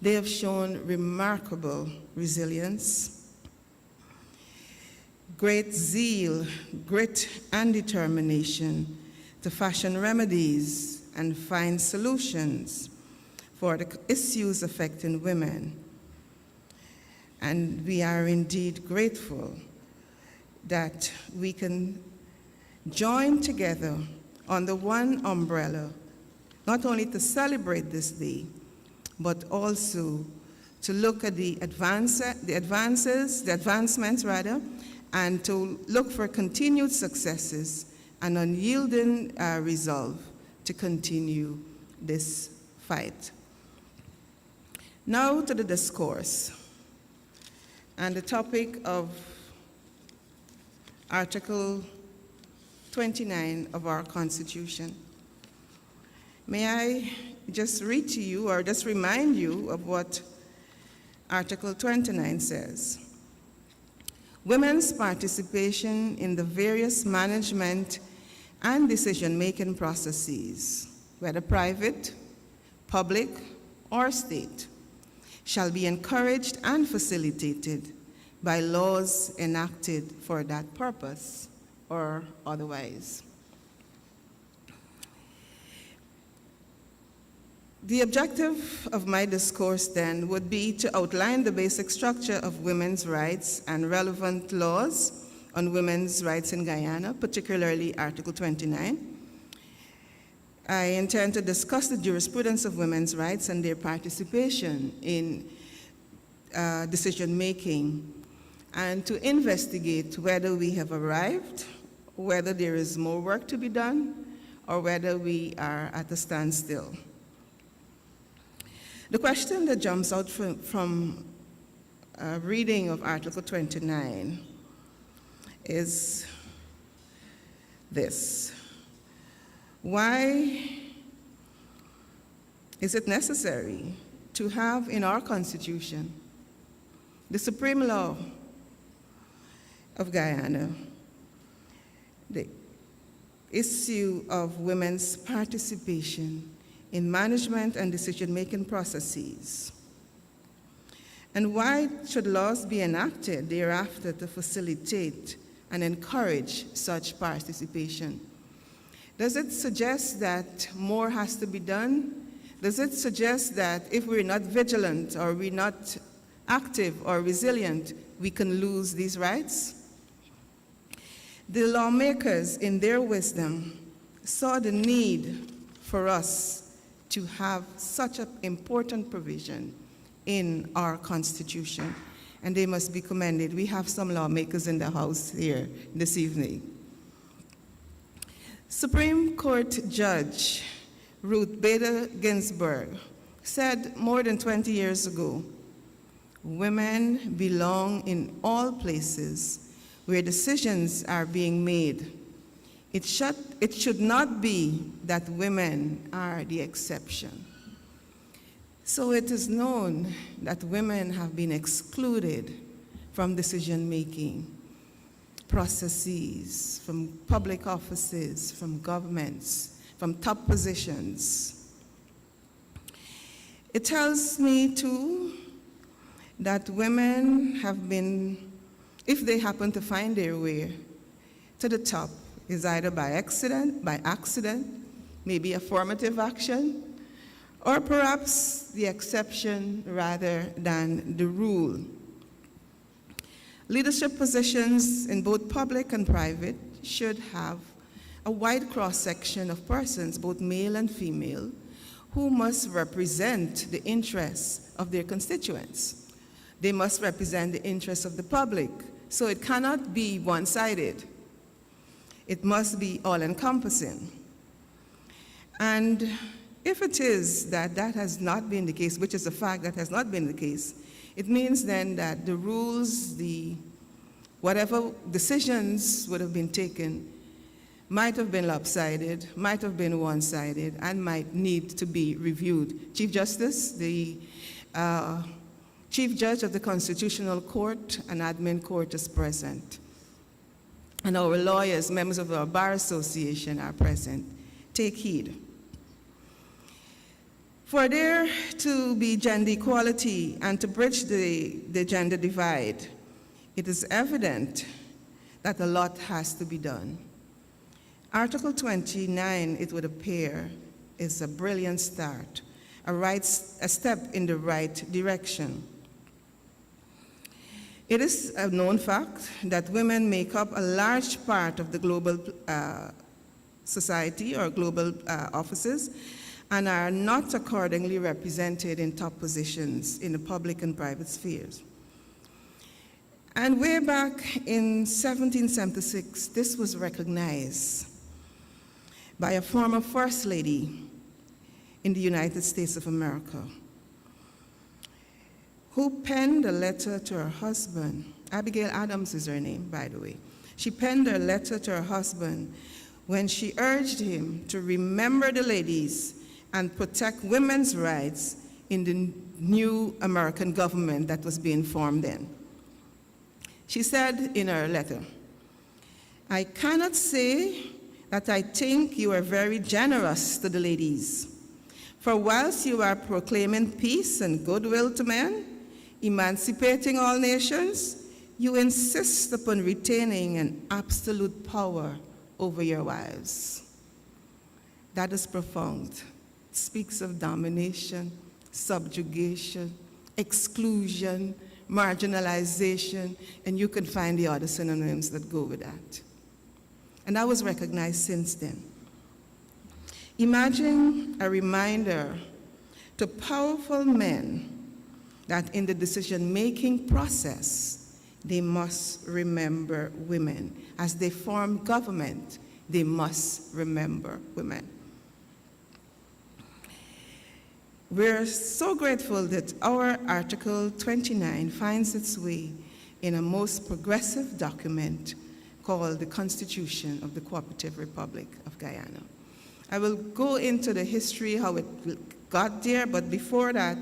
S7: They have shown remarkable resilience, great zeal, grit, and determination to fashion remedies and find solutions for the issues affecting women. And we are indeed grateful that we can join together under one umbrella, not only to celebrate this day, but also to look at the advancements, and to look for continued successes and unyielding resolve to continue this fight. Now to the discourse and the topic of Article 29 of our Constitution. May I just read to you, or just remind you of what Article 29 says, women's participation in the various management and decision-making processes, whether private, public, or state, shall be encouraged and facilitated by laws enacted for that purpose or otherwise. The objective of my discourse then would be to outline the basic structure of women's rights and relevant laws on women's rights in Guyana, particularly Article 29. I intend to discuss the jurisprudence of women's rights and their participation in decision-making, and to investigate whether we have arrived, whether there is more work to be done, or whether we are at a standstill. The question that jumps out from reading of Article 29 is this: why is it necessary to have in our Constitution, the supreme law of Guyana, the issue of women's participation in management and decision-making processes? And why should laws be enacted thereafter to facilitate and encourage such participation? Does it suggest that more has to be done? Does it suggest that if we're not vigilant or we're not active or resilient, we can lose these rights? The lawmakers, in their wisdom, saw the need for us to have such an important provision in our Constitution, and they must be commended. We have some lawmakers in the House here this evening. Supreme Court Judge Ruth Bader Ginsburg said more than 20 years ago, women belong in all places where decisions are being made. It should not be that women are the exception. So it is known that women have been excluded from decision-making processes, from public offices, from governments, from top positions. It tells me, too, that women have been, if they happen to find their way to the top, is either by accident, maybe affirmative action, or perhaps the exception rather than the rule. Leadership positions in both public and private should have a wide cross-section of persons, both male and female, who must represent the interests of their constituents. They must represent the interests of the public, so it cannot be one-sided. It must be all-encompassing. And if it is that that has not been the case, which is a fact that has not been the case, it means then that the rules, whatever decisions would have been taken might have been lopsided, might have been one-sided, and might need to be reviewed. Chief Justice, the Chief Judge of the Constitutional Court and Admin Court is present. And our lawyers, members of our Bar Association are present. Take heed. For there to be gender equality and to bridge the gender divide, it is evident that a lot has to be done. Article 29, it would appear, is a brilliant start, a step in the right direction. It is a known fact that women make up a large part of the global society or global offices and are not accordingly represented in top positions in the public and private spheres. And way back in 1776, this was recognized by a former First Lady in the United States of America, who penned a letter to her husband. Abigail Adams is her name, by the way. She penned a letter to her husband when she urged him to remember the ladies and protect women's rights in the new American government that was being formed then. She said in her letter, "I cannot say that I think you are very generous to the ladies, for whilst you are proclaiming peace and goodwill to men, emancipating all nations, you insist upon retaining an absolute power over your wives." That is profound. It speaks of domination, subjugation, exclusion, marginalization, and you can find the other synonyms that go with that. And that was recognized since then. Imagine a reminder to powerful men that in the decision-making process, they must remember women. As they form government, they must remember women. We're so grateful that our Article 29 finds its way in a most progressive document called the Constitution of the Cooperative Republic of Guyana. I will go into the history, how it got there, but before that,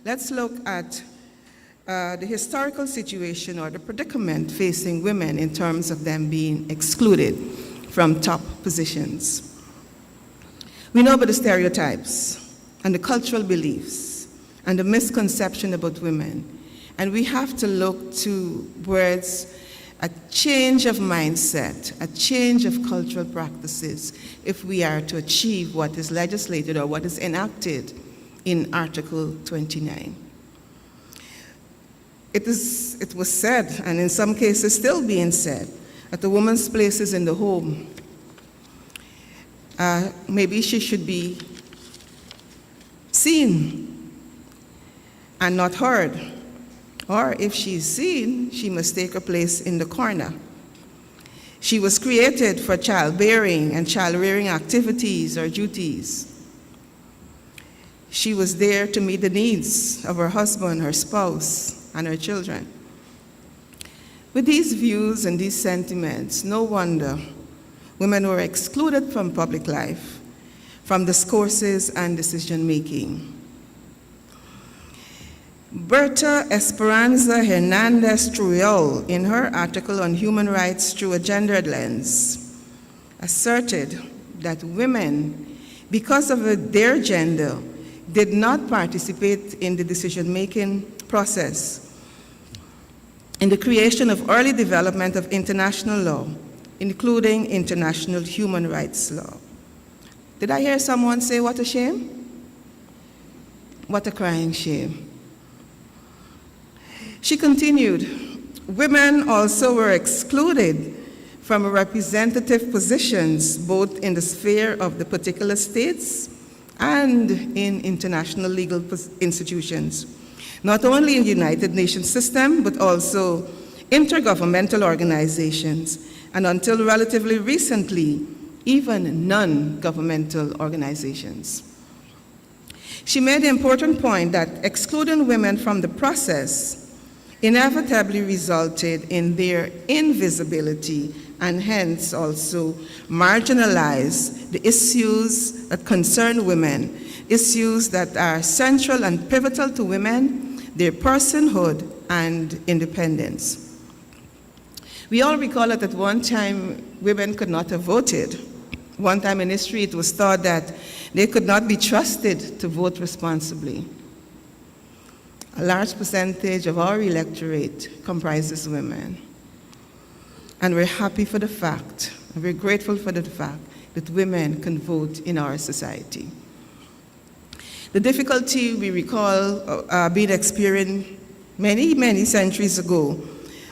S7: let's look at the historical situation or the predicament facing women in terms of them being excluded from top positions. We know about the stereotypes and the cultural beliefs and the misconception about women, and we have to look towards a change of mindset, a change of cultural practices if we are to achieve what is legislated or what is enacted in Article 29. It was said, and in some cases still being said, that the woman's place is in the home. Maybe she should be seen and not heard. Or if she's seen, she must take her place in the corner. She was created for childbearing and child-rearing activities or duties. She was there to meet the needs of her husband, her spouse, and her children. With these views and these sentiments, no wonder women were excluded from public life, from discourses and decision-making. Berta Esperanza Hernandez Trujillo, in her article on human rights through a gendered lens, asserted that women, because of their gender, did not participate in the decision-making process, in the creation of early development of international law, including international human rights law. Did I hear someone say, "What a shame"? What a crying shame. She continued, women also were excluded from representative positions, both in the sphere of the particular states and in international legal institutions, not only in the United Nations system, but also intergovernmental organizations, and until relatively recently, even non-governmental organizations. She made the important point that excluding women from the process inevitably resulted in their invisibility and hence also marginalized the issues that concern women, issues that are central and pivotal to women, their personhood and independence. We all recall that at one time women could not have voted. One time in history it was thought that they could not be trusted to vote responsibly. A large percentage of our electorate comprises women. And we're happy for the fact, and we're grateful for the fact that women can vote in our society. The difficulty we recall being experienced many, many centuries ago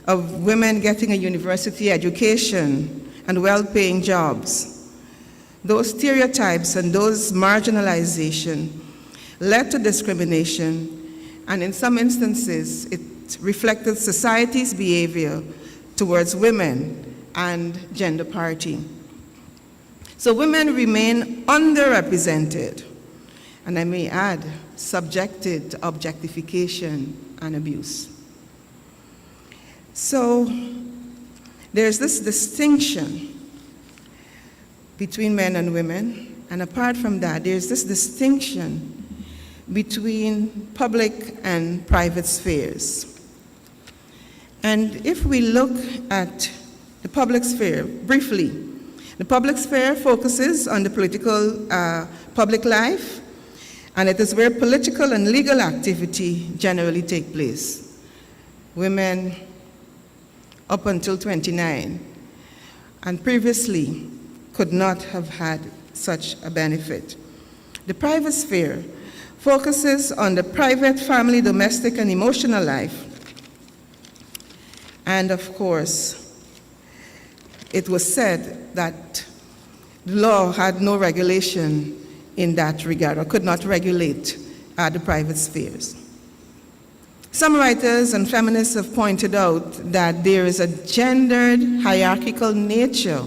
S7: of women getting a university education and well-paying jobs, those stereotypes and those marginalization led to discrimination, and in some instances, it reflected society's behavior towards women and gender parity. So women remain underrepresented, and I may add, subjected to objectification and abuse. So there's this distinction between men and women, and apart from that, there's this distinction between public and private spheres. And if we look at the public sphere briefly, the public sphere focuses on the political public life, and it is where political and legal activity generally take place. Women up until 29 and previously could not have had such a benefit. The private sphere focuses on the private, family, domestic, and emotional life. And of course, it was said that the law had no regulation in that regard, or could not regulate the private spheres. Some writers and feminists have pointed out that there is a gendered, hierarchical nature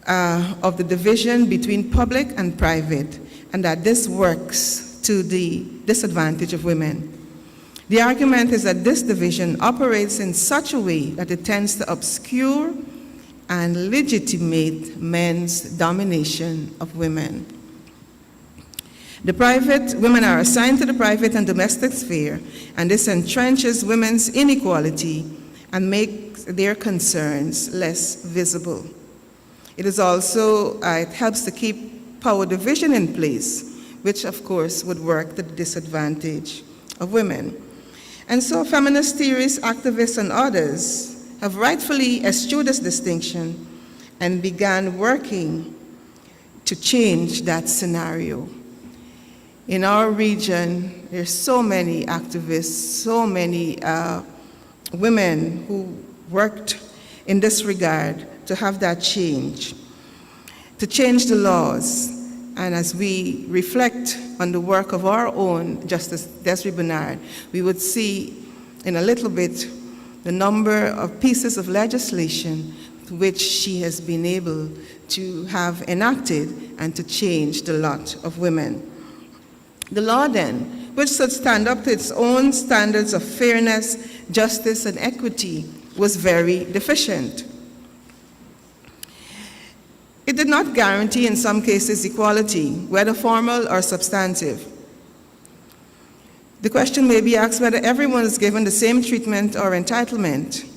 S7: of the division between public and private, and that this works to the disadvantage of women. The argument is that this division operates in such a way that it tends to obscure and legitimate men's domination of women. Women are assigned to the private and domestic sphere, and this entrenches women's inequality and makes their concerns less visible. It is also, it helps to keep power division in place, which of course would work to the disadvantage of women. And so feminist theorists, activists, and others have rightfully eschewed this distinction and began working to change that scenario. In our region, there's so many activists, so many women who worked in this regard to have that change, to change the laws. And as we reflect on the work of our own Justice Desiree Bernard, we would see in a little bit the number of pieces of legislation which she has been able to have enacted and to change the lot of women. The law then, which should stand up to its own standards of fairness, justice, and equity, was very deficient. It did not guarantee, in some cases, equality, whether formal or substantive. The question may be asked whether everyone is given the same treatment or entitlement,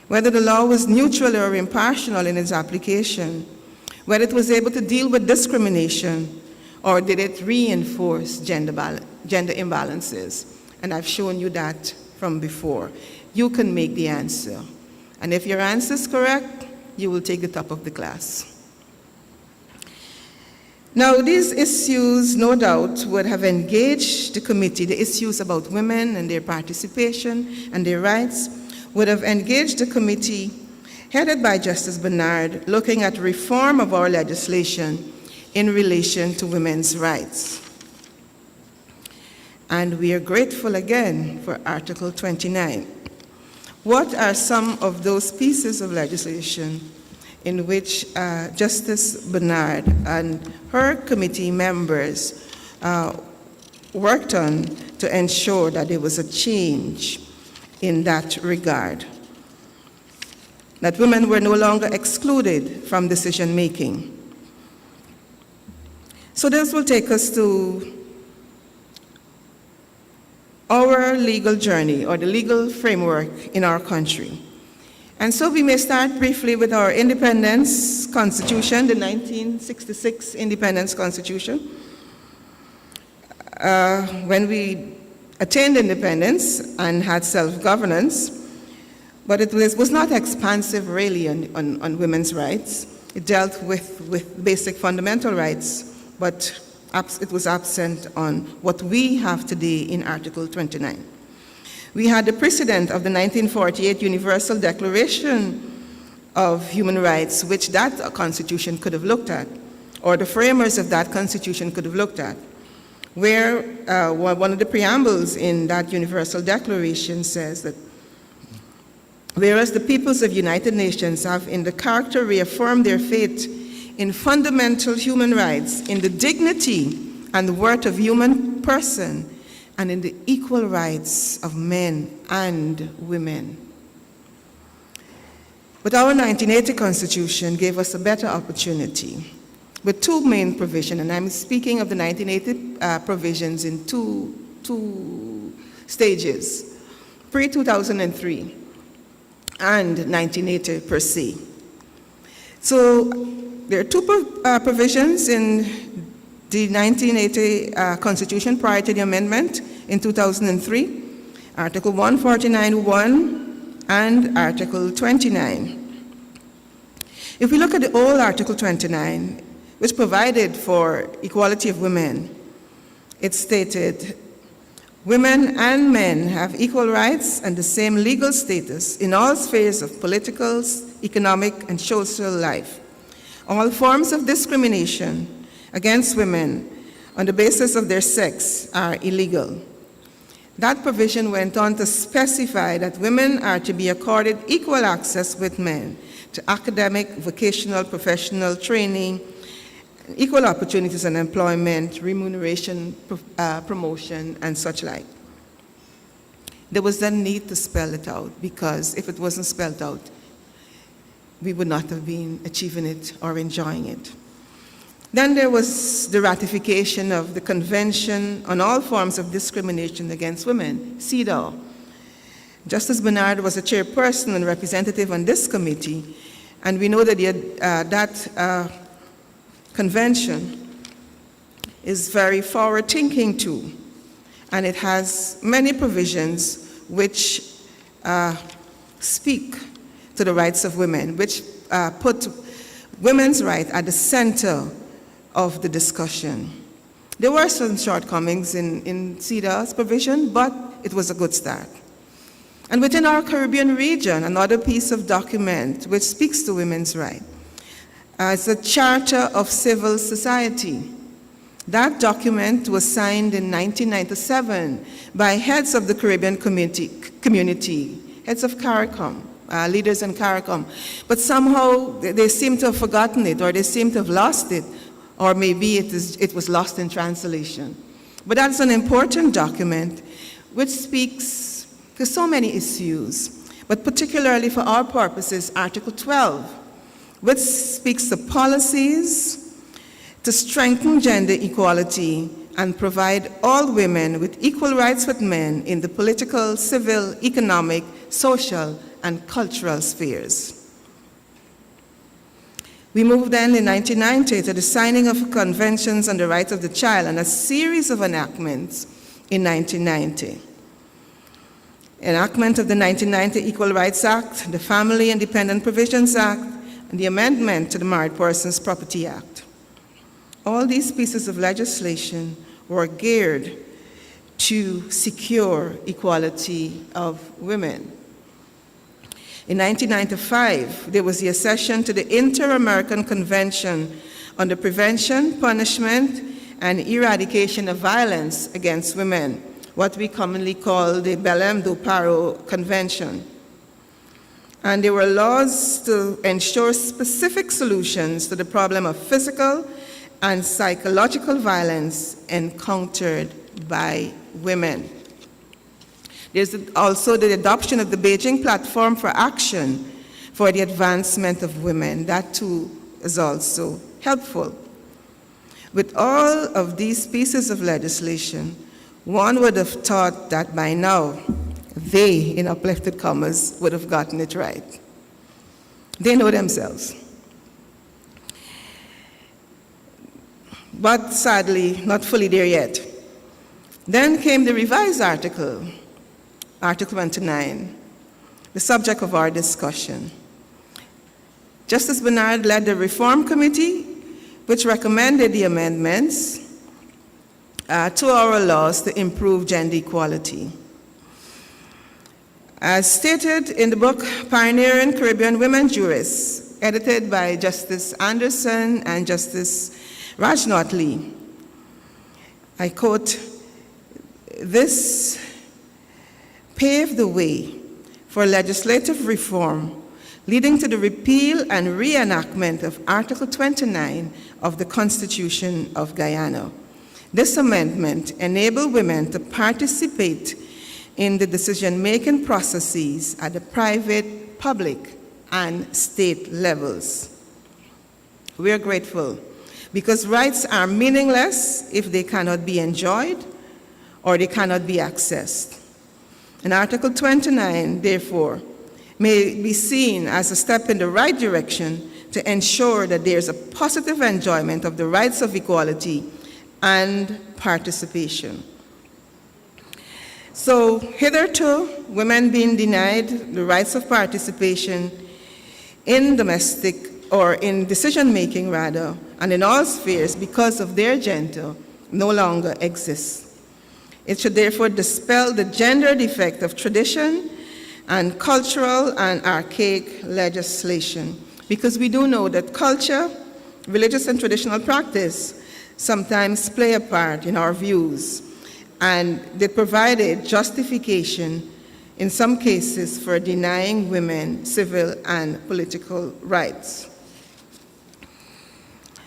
S7: whether the law was neutral or impartial in its application, whether it was able to deal with discrimination, or did it reinforce gender imbalances? And I've shown you that from before. You can make the answer. And if your answer is correct, you will take the top of the class. Now, these issues, no doubt, would have engaged the committee, the issues about women and their participation and their rights, would have engaged the committee headed by Justice Bernard, looking at reform of our legislation in relation to women's rights. And we are grateful again for Article 29. What are some of those pieces of legislation in which Justice Bernard and her committee members worked on to ensure that there was a change in that regard, that women were no longer excluded from decision-making? So this will take us to our legal journey, or the legal framework in our country. And so we may start briefly with our independence constitution, the 1966 Independence Constitution. When we attained independence and had self-governance, but it was not expansive really on women's rights. It dealt with basic fundamental rights, but it was absent on what we have today in Article 29. We had the precedent of the 1948 Universal Declaration of Human Rights, which that constitution could have looked at, or the framers of that constitution could have looked at, where one of the preambles in that Universal Declaration says that, whereas the peoples of United Nations have in the charter reaffirmed their faith in fundamental human rights, in the dignity and worth of human person, and in the equal rights of men and women. But our 1980 Constitution gave us a better opportunity. with two main provisions, and I'm speaking of the 1980 provisions in two stages, pre-2003 and 1980 per se. So there are two provisions in the 1980 Constitution prior to the amendment in 2003, Article 149(1) and Article 29. If we look at the old Article 29, which provided for equality of women, it stated, women and men have equal rights and the same legal status in all spheres of political, economic, and social life. All forms of discrimination against women on the basis of their sex are illegal. That provision went on to specify that women are to be accorded equal access with men to academic, vocational, professional training, equal opportunities in employment, remuneration, promotion, and such like. There was a need to spell it out, because if it wasn't spelled out, we would not have been achieving it or enjoying it. Then there was the ratification of the Convention on All Forms of Discrimination Against Women, CEDAW. Justice Bernard was a chairperson and representative on this committee, and we know that that convention is very forward-thinking too, and it has many provisions which speak to the rights of women, which put women's rights at the center of the discussion. There were some shortcomings in CEDAW's provision, but it was a good start. And within our Caribbean region, another piece of document which speaks to women's rights is the Charter of Civil Society. That document was signed in 1997 by heads of the Caribbean community, heads of CARICOM, leaders in CARICOM. But somehow they seem to have forgotten it, or they seem to have lost it, or maybe it was lost in translation. But that's an important document which speaks to so many issues, but particularly for our purposes, Article 12, which speaks to policies to strengthen gender equality and provide all women with equal rights with men in the political, civil, economic, social, and cultural spheres. We moved then in 1990 to the signing of conventions on the rights of the child and a series of enactments in 1990. Enactment of the 1990 Equal Rights Act, the Family and Dependent Provisions Act, and the amendment to the Married Persons Property Act. All these pieces of legislation were geared to secure equality of women. In 1995, there was the accession to the Inter-American Convention on the Prevention, Punishment, and Eradication of Violence Against Women, what we commonly call the Belém do Pará Convention. And there were laws to ensure specific solutions to the problem of physical and psychological violence encountered by women. There's also the adoption of the Beijing Platform for Action for the Advancement of Women. That too is also helpful. With all of these pieces of legislation, one would have thought that by now, they, in uplifted commas, would have gotten it right. They know themselves. But sadly, not fully there yet. Then came the revised article, Article 29, the subject of our discussion. Justice Bernard led the Reform Committee, which recommended the amendments to our laws to improve gender equality. As stated in the book Pioneering Caribbean Women Jurists, edited by Justice Anderson and Justice Rajnath Lee, I quote, "This paved the way for legislative reform leading to the repeal and reenactment of Article 29 of the Constitution of Guyana. This amendment enabled women to participate in the decision-making processes at the private, public, and state levels." We are grateful because rights are meaningless if they cannot be enjoyed or they cannot be accessed. And Article 29, therefore, may be seen as a step in the right direction to ensure that there's a positive enjoyment of the rights of equality and participation. So, hitherto, women being denied the rights of participation in domestic or in decision-making rather, and in all spheres because of their gender, no longer exists. It should therefore dispel the gendered effect of tradition and cultural and archaic legislation, because we do know that culture, religious and traditional practice sometimes play a part in our views, and they provided justification in some cases for denying women civil and political rights.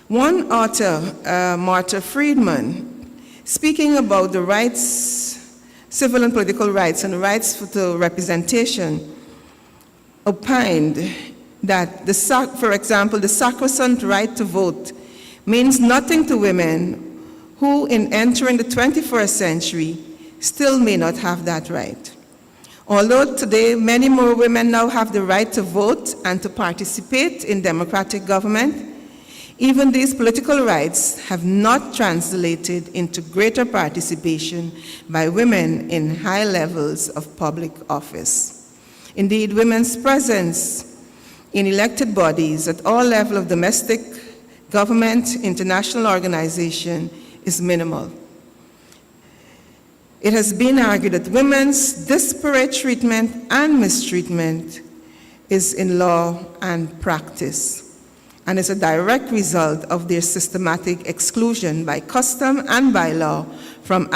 S7: One author, Martha Friedman, speaking about the rights, civil and political rights and rights to representation, opined that, for example, the sacrosanct right to vote means nothing to women who, in entering the 21st century, still may not have that right. Although today many more women now have the right to vote and to participate in democratic government, even these political rights have not translated into greater participation by women in high levels of public office. Indeed, women's presence in elected bodies at all levels of domestic government, international organization is minimal. It has been argued that women's disparate treatment and mistreatment is in law and practice, and is a direct result of their systematic exclusion by custom and by law from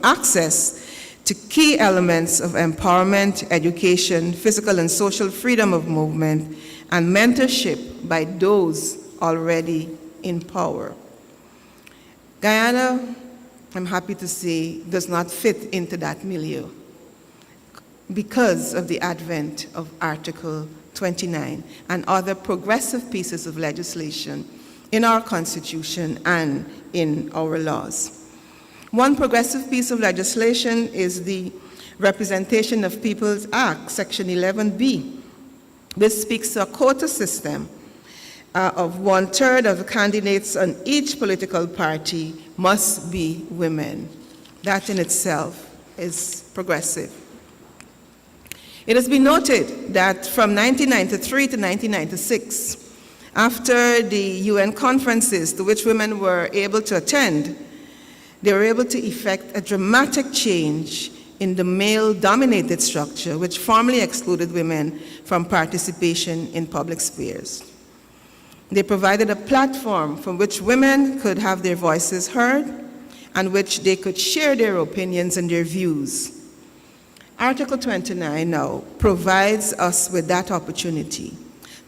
S7: access to key elements of empowerment, education, physical and social freedom of movement, and mentorship by those already in power. Guyana, I'm happy to say, does not fit into that milieu because of the advent of Article 29 and other progressive pieces of legislation in our Constitution and in our laws. One progressive piece of legislation is the Representation of Peoples Act, Section 11B. This speaks to a quota system of 1/3 of the candidates on each political party must be women. That in itself is progressive. It has been noted that from 1993 to 1996, after the UN conferences to which women were able to attend, they were able to effect a dramatic change in the male-dominated structure, which formerly excluded women from participation in public spheres. They provided a platform from which women could have their voices heard and which they could share their opinions and their views. Article 29 now provides us with that opportunity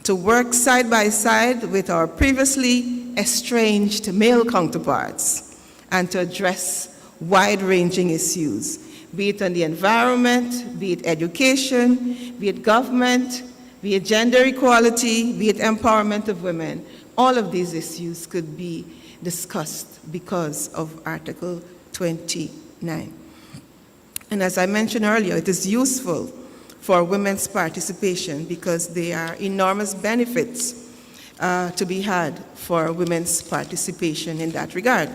S7: to work side by side with our previously estranged male counterparts and to address wide-ranging issues, be it on the environment, be it education, be it government, be it gender equality, be it empowerment of women. All of these issues could be discussed because of Article 29. And as I mentioned earlier, it is useful for women's participation because there are enormous benefits to be had for women's participation in that regard.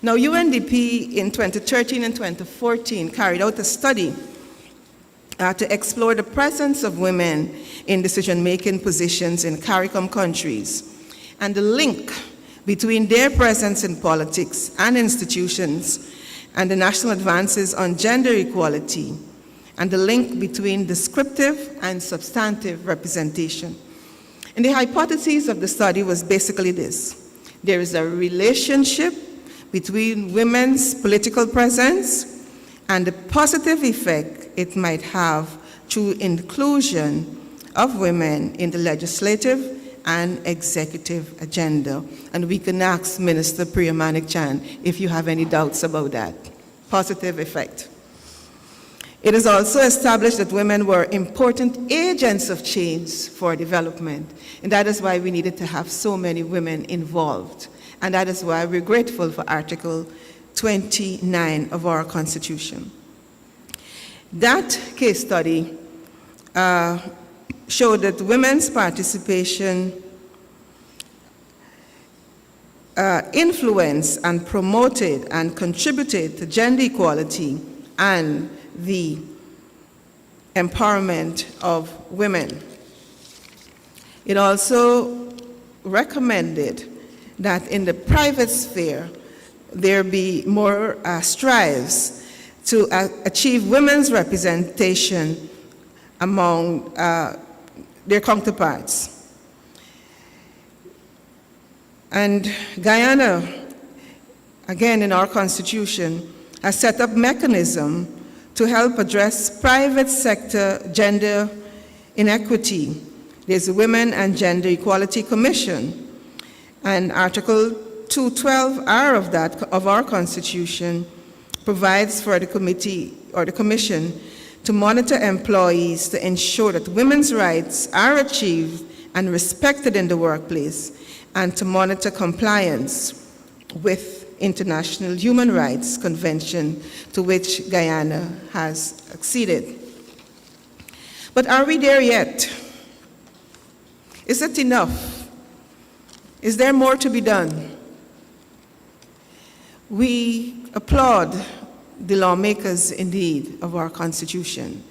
S7: Now, UNDP in 2013 and 2014 carried out a study to explore the presence of women in decision-making positions in CARICOM countries and the link between their presence in politics and institutions and the national advances on gender equality, and the link between descriptive and substantive representation. And the hypothesis of the study was basically this: there is a relationship between women's political presence and the positive effect it might have through inclusion of women in the legislative and executive agenda. And we can ask Minister Priyamanik Chan if you have any doubts about that. Positive effect. It is also established that women were important agents of change for development, and that is why we needed to have so many women involved. And that is why we're grateful for Article 29 of our Constitution. That case study showed that women's participation influenced and promoted and contributed to gender equality and the empowerment of women. It also recommended that in the private sphere, there be more strives to achieve women's representation among their counterparts. And Guyana, again in our Constitution, has set up mechanism to help address private sector gender inequity. There's the Women and Gender Equality Commission, and Article 212R of our Constitution provides for the committee or the commission to monitor employees to ensure that women's rights are achieved and respected in the workplace, and to monitor compliance with International Human Rights Convention to which Guyana has acceded. But are we there yet? Is it enough? Is there more to be done? We applaud the lawmakers, indeed, of our Constitution,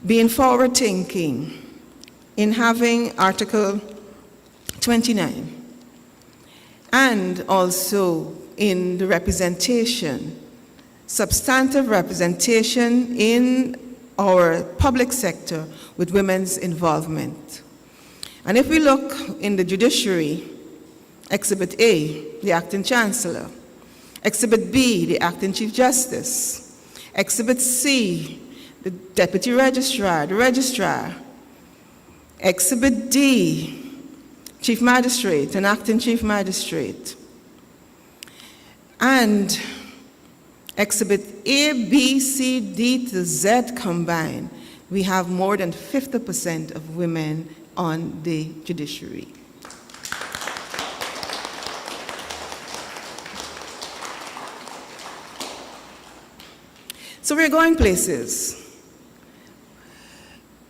S7: being forward-thinking in having Article 29, and also in the representation, substantive representation in our public sector with women's involvement. And if we look in the judiciary, Exhibit A, the Acting Chancellor; Exhibit B, the Acting Chief Justice; Exhibit C, the Deputy Registrar, the Registrar; Exhibit D, Chief Magistrate and Acting Chief Magistrate; and Exhibit A, B, C, D to Z combined, we have more than 50% of women on the judiciary. So we're going places.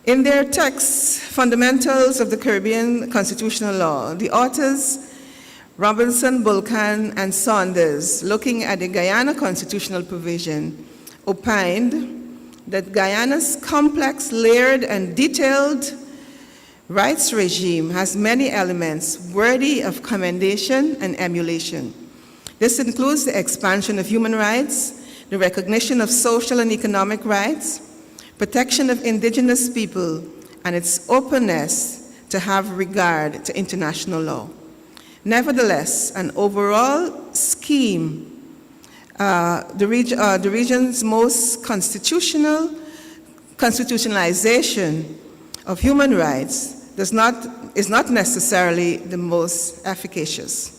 S7: In their text, Fundamentals of the Caribbean Constitutional Law, the authors, Robinson, Bulkan, and Saunders, looking at the Guyana constitutional provision, opined that Guyana's complex, layered, and detailed rights regime has many elements worthy of commendation and emulation. This includes the expansion of human rights, the recognition of social and economic rights, protection of indigenous people, and its openness to have regard to international law. Nevertheless, an overall scheme, the region's most constitutionalization of human rights is not necessarily the most efficacious.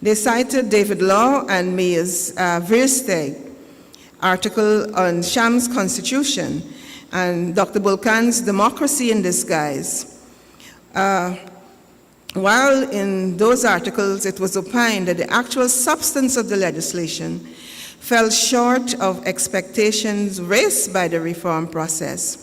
S7: They cited David Law and Mayer's Versteg article on Sham's Constitution and Dr. Bulkan's Democracy in Disguise. While in those articles it was opined that the actual substance of the legislation fell short of expectations raised by the reform process,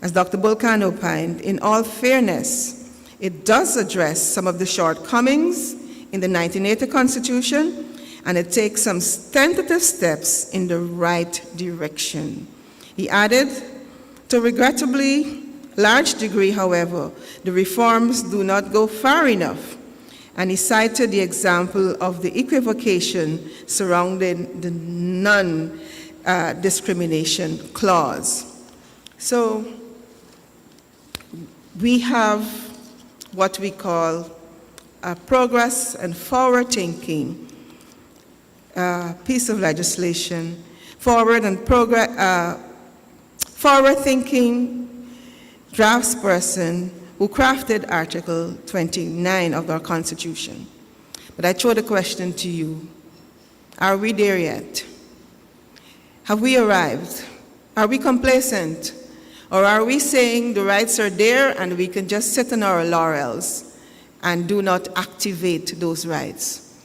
S7: as Dr. Bulkan opined, in all fairness, it does address some of the shortcomings in the 1980 Constitution, and it takes some tentative steps in the right direction. He added, to regrettably large degree, however, the reforms do not go far enough, and he cited the example of the equivocation surrounding the non-discrimination clause. So we have what we call a progress and forward-thinking piece of legislation, forward-thinking draftsperson who crafted Article 29 of our Constitution. But I throw the question to you, are we there yet? Have we arrived? Are we complacent? Or are we saying the rights are there and we can just sit on our laurels and do not activate those rights?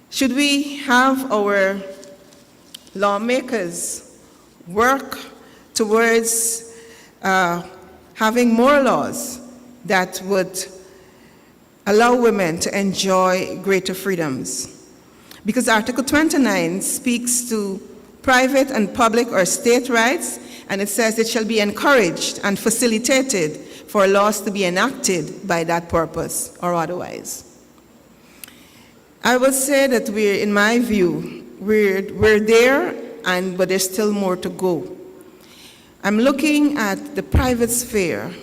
S7: Should we have our lawmakers work towards having more laws that would allow women to enjoy greater freedoms? Because Article 29 speaks to private and public or state rights, and it says it shall be encouraged and facilitated for laws to be enacted by that purpose or otherwise. I would say that in my view, we're there, but there's still more to go. I'm looking at the private sphere,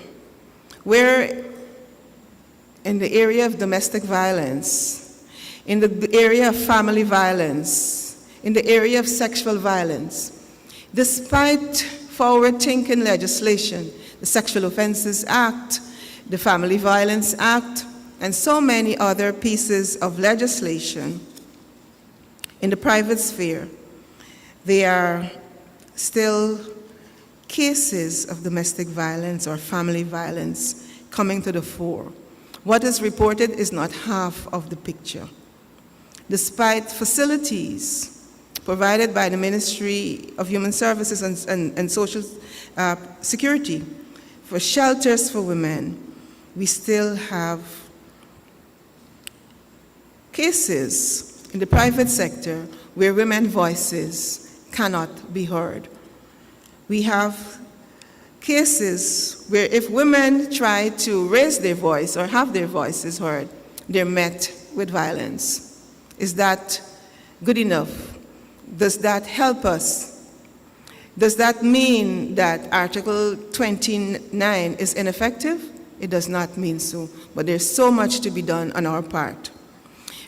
S7: where in the area of domestic violence, in the area of family violence, in the area of sexual violence, despite forward-thinking legislation, the Sexual Offences Act, the Family Violence Act, and so many other pieces of legislation in the private sphere, there are still cases of domestic violence or family violence coming to the fore. What is reported is not half of the picture. Despite facilities provided by the Ministry of Human Services and Social Security for shelters for women, we still have cases in the private sector where women's voices cannot be heard. We have cases where if women try to raise their voice or have their voices heard, they're met with violence. Is that good enough? Does that help us? Does that mean that Article 29 is ineffective? It does not mean so, but there's so much to be done on our part.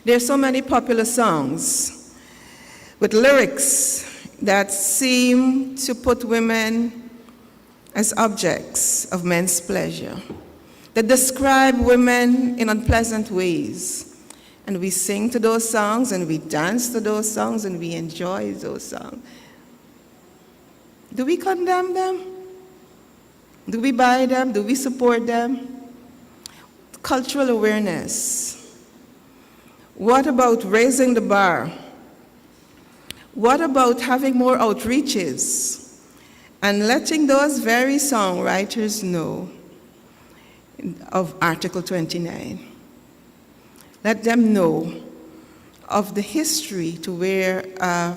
S7: There are so many popular songs with lyrics that seem to put women as objects of men's pleasure, that describe women in unpleasant ways. And we sing to those songs, and we dance to those songs, and we enjoy those songs. Do we condemn them? Do we buy them? Do we support them? Cultural awareness. What about raising the bar? What about having more outreaches and letting those very songwriters know of Article 29? Let them know of the history to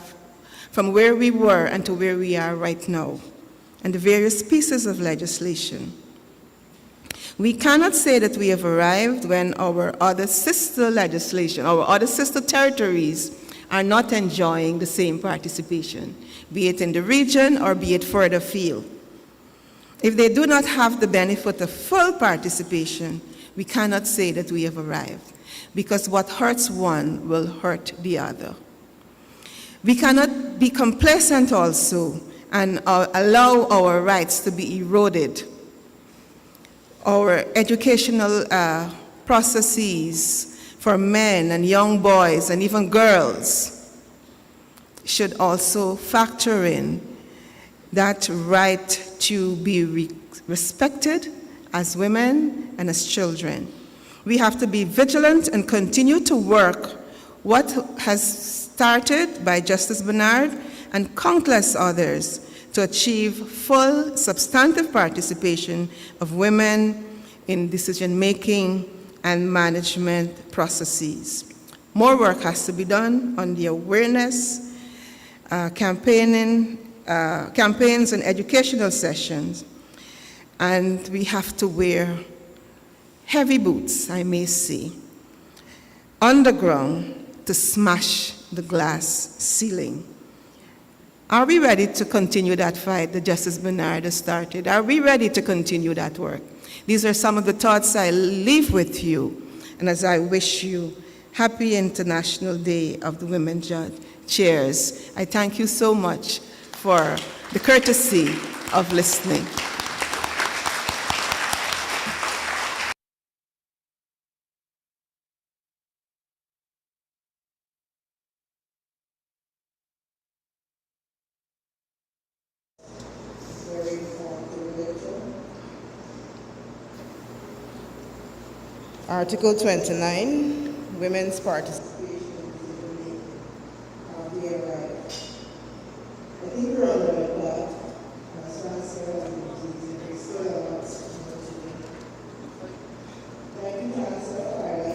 S7: from where we were and to where we are right now, and the various pieces of legislation. We cannot say that we have arrived when our other sister legislation, our other sister territories are not enjoying the same participation, be it in the region or be it further afield. If they do not have the benefit of full participation, we cannot say that we have arrived, because what hurts one will hurt the other. We cannot be complacent also and allow our rights to be eroded. Our educational processes for men and young boys and even girls should also factor in that right to be respected as women and as children. We have to be vigilant and continue to work what has started by Justice Bernard and countless others to achieve full substantive participation of women in decision-making and management processes. More work has to be done on the awareness, campaigns and educational sessions, and we have to wear heavy boots, I may say, underground to smash the glass ceiling. Are we ready to continue that fight that Justice Bernard has started? Are we ready to continue that work? These are some of the thoughts I leave with you, and as I wish you happy International Day of the Women Judge. Cheers. I thank you so much for the courtesy of listening.
S1: Article 29, women's participation. I think we're on the right path.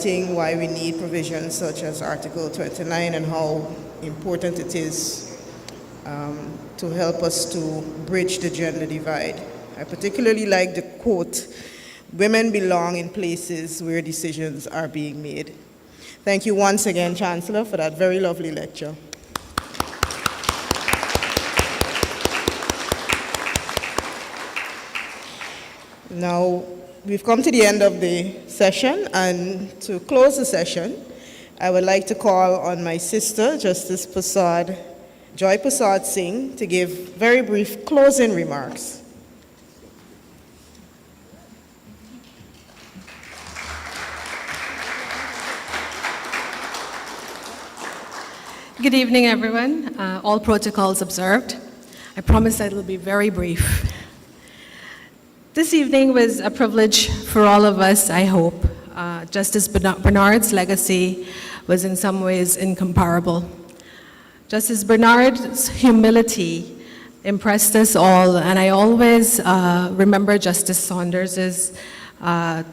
S1: Highlighting why we need provisions such as Article 29 and how important it is to help us to bridge the gender divide. I particularly like the quote, "Women belong in places where decisions are being made." Thank you once again, Chancellor, for that very lovely lecture. Now, we've come to the end of the session, and to close the session, I would like to call on my sister, Justice Joy Prasad Singh, to give very brief closing remarks.
S8: Good evening, everyone. All protocols observed. I promise that it'll be very brief. This evening was a privilege for all of us, I hope. Justice Bernard's legacy was in some ways incomparable. Justice Bernard's humility impressed us all, and I always remember Justice Saunders's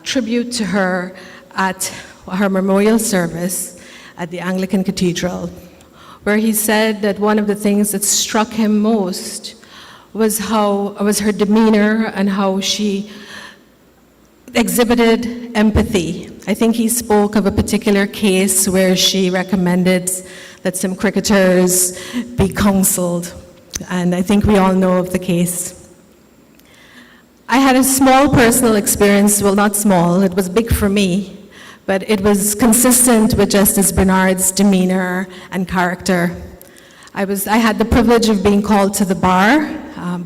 S8: tribute to her at her memorial service at the Anglican Cathedral, where he said that one of the things that struck him most was her demeanor and how she exhibited empathy. I think he spoke of a particular case where she recommended that some cricketers be counseled, and I think we all know of the case. I had a small personal experience, well, not small, it was big for me, but it was consistent with Justice Bernard's demeanor and character. I had the privilege of being called to the bar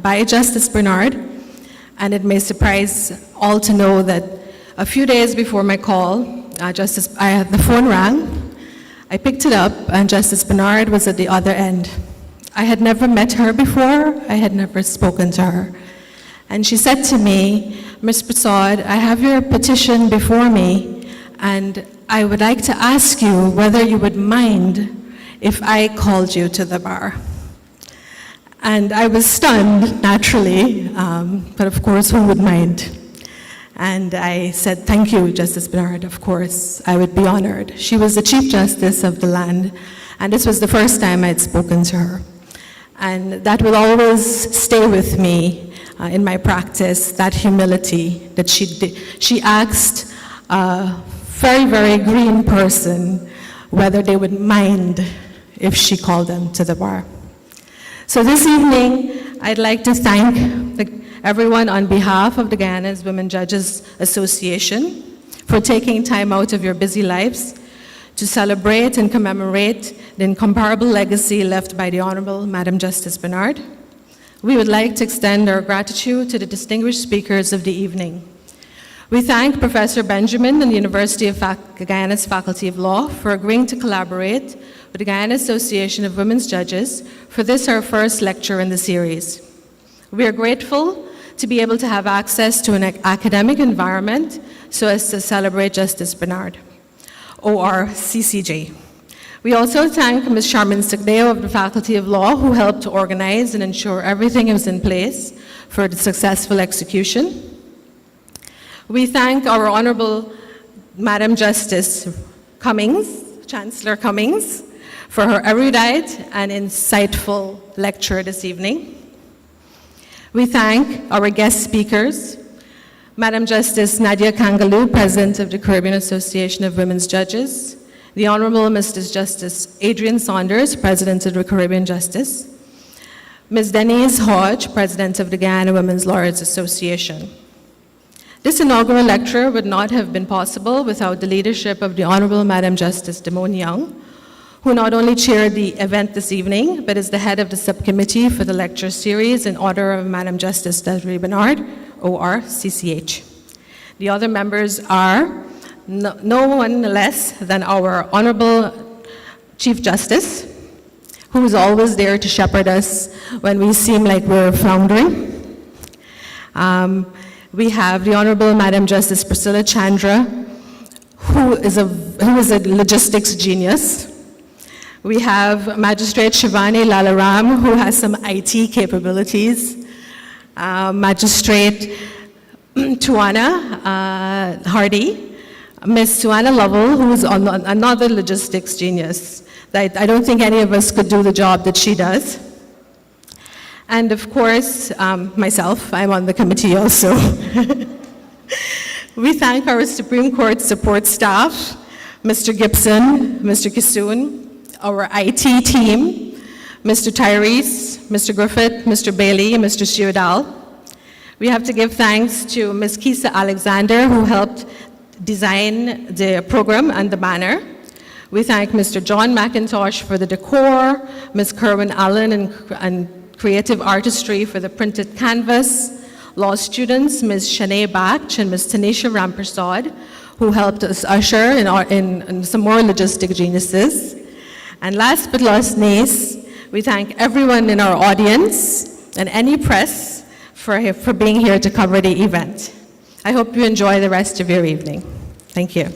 S8: by Justice Bernard, and it may surprise all to know that a few days before my call, the phone rang. I picked it up, and Justice Bernard was at the other end. I had never met her before. I had never spoken to her. And she said to me, "Ms. Prasad, I have your petition before me, and I would like to ask you whether you would mind if I called you to the bar." And I was stunned, naturally, but of course, who would mind? And I said, "Thank you, Justice Bernard, of course, I would be honored." She was the Chief Justice of the land, and this was the first time I'd spoken to her. And that will always stay with me in my practice, that humility that she asked a very, very green person whether they would mind if she called them to the bar. So this evening, I'd like to thank everyone on behalf of the Guyana's Women Judges Association for taking time out of your busy lives to celebrate and commemorate the incomparable legacy left by the Honorable Madam Justice Bernard. We would like to extend our gratitude to the distinguished speakers of the evening. We thank Professor Benjamin and the University of Guyana's Faculty of Law for agreeing to collaborate with the Guyana Association of Women's Judges for this, our first lecture in the series. We are grateful to be able to have access to an academic environment so as to celebrate Justice Bernard, or CCJ. We also thank Ms. Charmin Sigdeo of the Faculty of Law, who helped to organize and ensure everything was in place for the successful execution. We thank our Honorable Madam Justice Cummings, Chancellor Cummings, for her erudite and insightful lecture this evening. We thank our guest speakers, Madam Justice Nadia Kangaloo, President of the Caribbean Association of Women's Judges, the Honorable Mr. Justice Adrian Saunders, President of the Caribbean Justice, Ms. Denise Hodge, President of the Guyana Women's Lawyers Association. This inaugural lecture would not have been possible without the leadership of the Honorable Madam Justice Damone Young, who not only chaired the event this evening, but is the head of the subcommittee for the lecture series in order of Madam Justice Desiree Bernard, OR, CCH. The other members are no one less than our Honorable Chief Justice, who is always there to shepherd us when we seem like we're floundering. We have the Honorable Madam Justice Priscilla Chandra, who is a logistics genius. We have Magistrate Shivani Lalaram, who has some IT capabilities. Magistrate Tuana Hardy, Miss Tuana Lovell, who is another logistics genius. I don't think any of us could do the job that she does. And of course, myself, I'm on the committee also. We thank our Supreme Court support staff, Mr. Gibson, Mr. Kisoon, our IT team, Mr. Tyrese, Mr. Griffith, Mr. Bailey, Mr. Shiodal. We have to give thanks to Ms. Kisa Alexander, who helped design the program and the banner. We thank Mr. John McIntosh for the decor, Ms. Kerwin Allen and creative artistry for the printed canvas, law students, Ms. Shanae Bach and Ms. Tanisha Rampersad, who helped us usher in some more logistic geniuses. And last but not least, we thank everyone in our audience and any press for being here to cover the event. I hope you enjoy the rest of your evening. Thank you.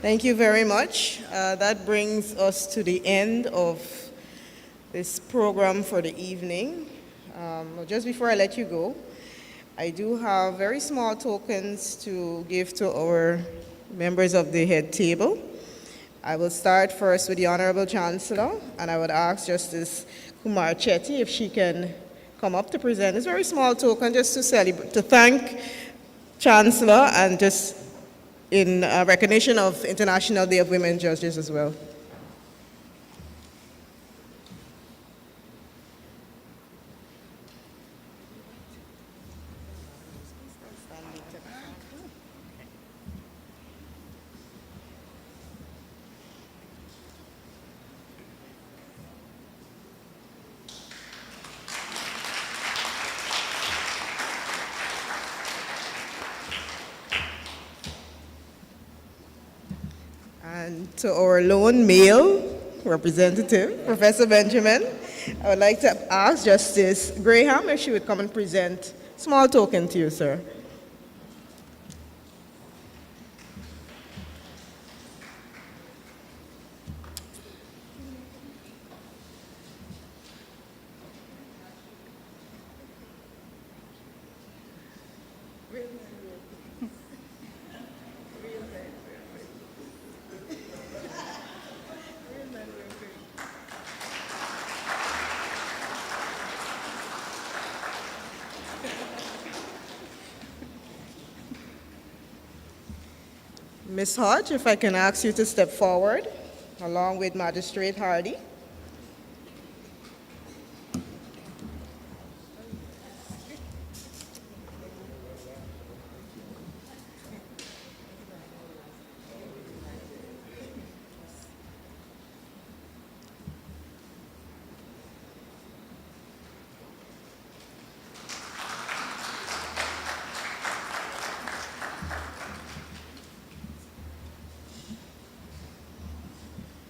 S1: Thank you very much. That brings us to the end of this program for the evening. Just before I let you go, I do have very small tokens to give to our members of the head table. I will start first with the Honorable Chancellor, and I would ask Justice Kumar Chetty if she can come up to present this very small token just to celebrate, to thank Chancellor and just in recognition of International Day of Women Judges as well. And to our lone male representative, Professor Benjamin, I would like to ask Justice Graham if she would come and present a small token to you, sir. Ms. Hodge, if I can ask you to step forward, along with Magistrate Hardy.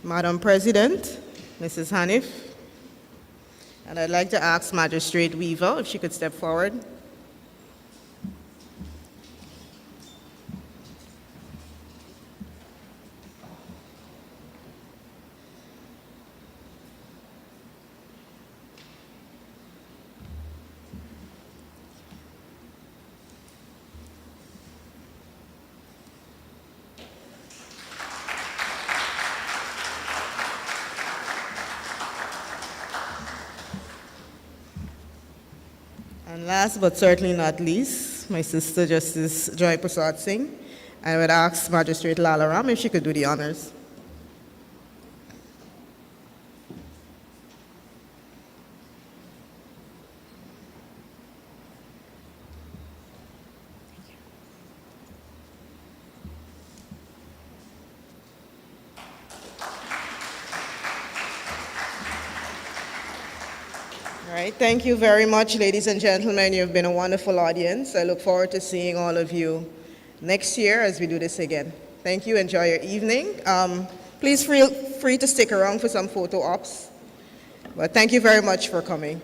S1: Madam President, Mrs. Hanif, and I'd like to ask Magistrate Weaver if she could step forward. And last but certainly not least, my sister Justice Joy Prasad Singh. I would ask Magistrate Lalaram if she could do the honors. All right, thank you very much, ladies and gentlemen. You've been a wonderful audience. I look forward to seeing all of you next year as we do this again. Thank you, enjoy your evening. Please feel free to stick around for some photo ops. But thank you very much for coming.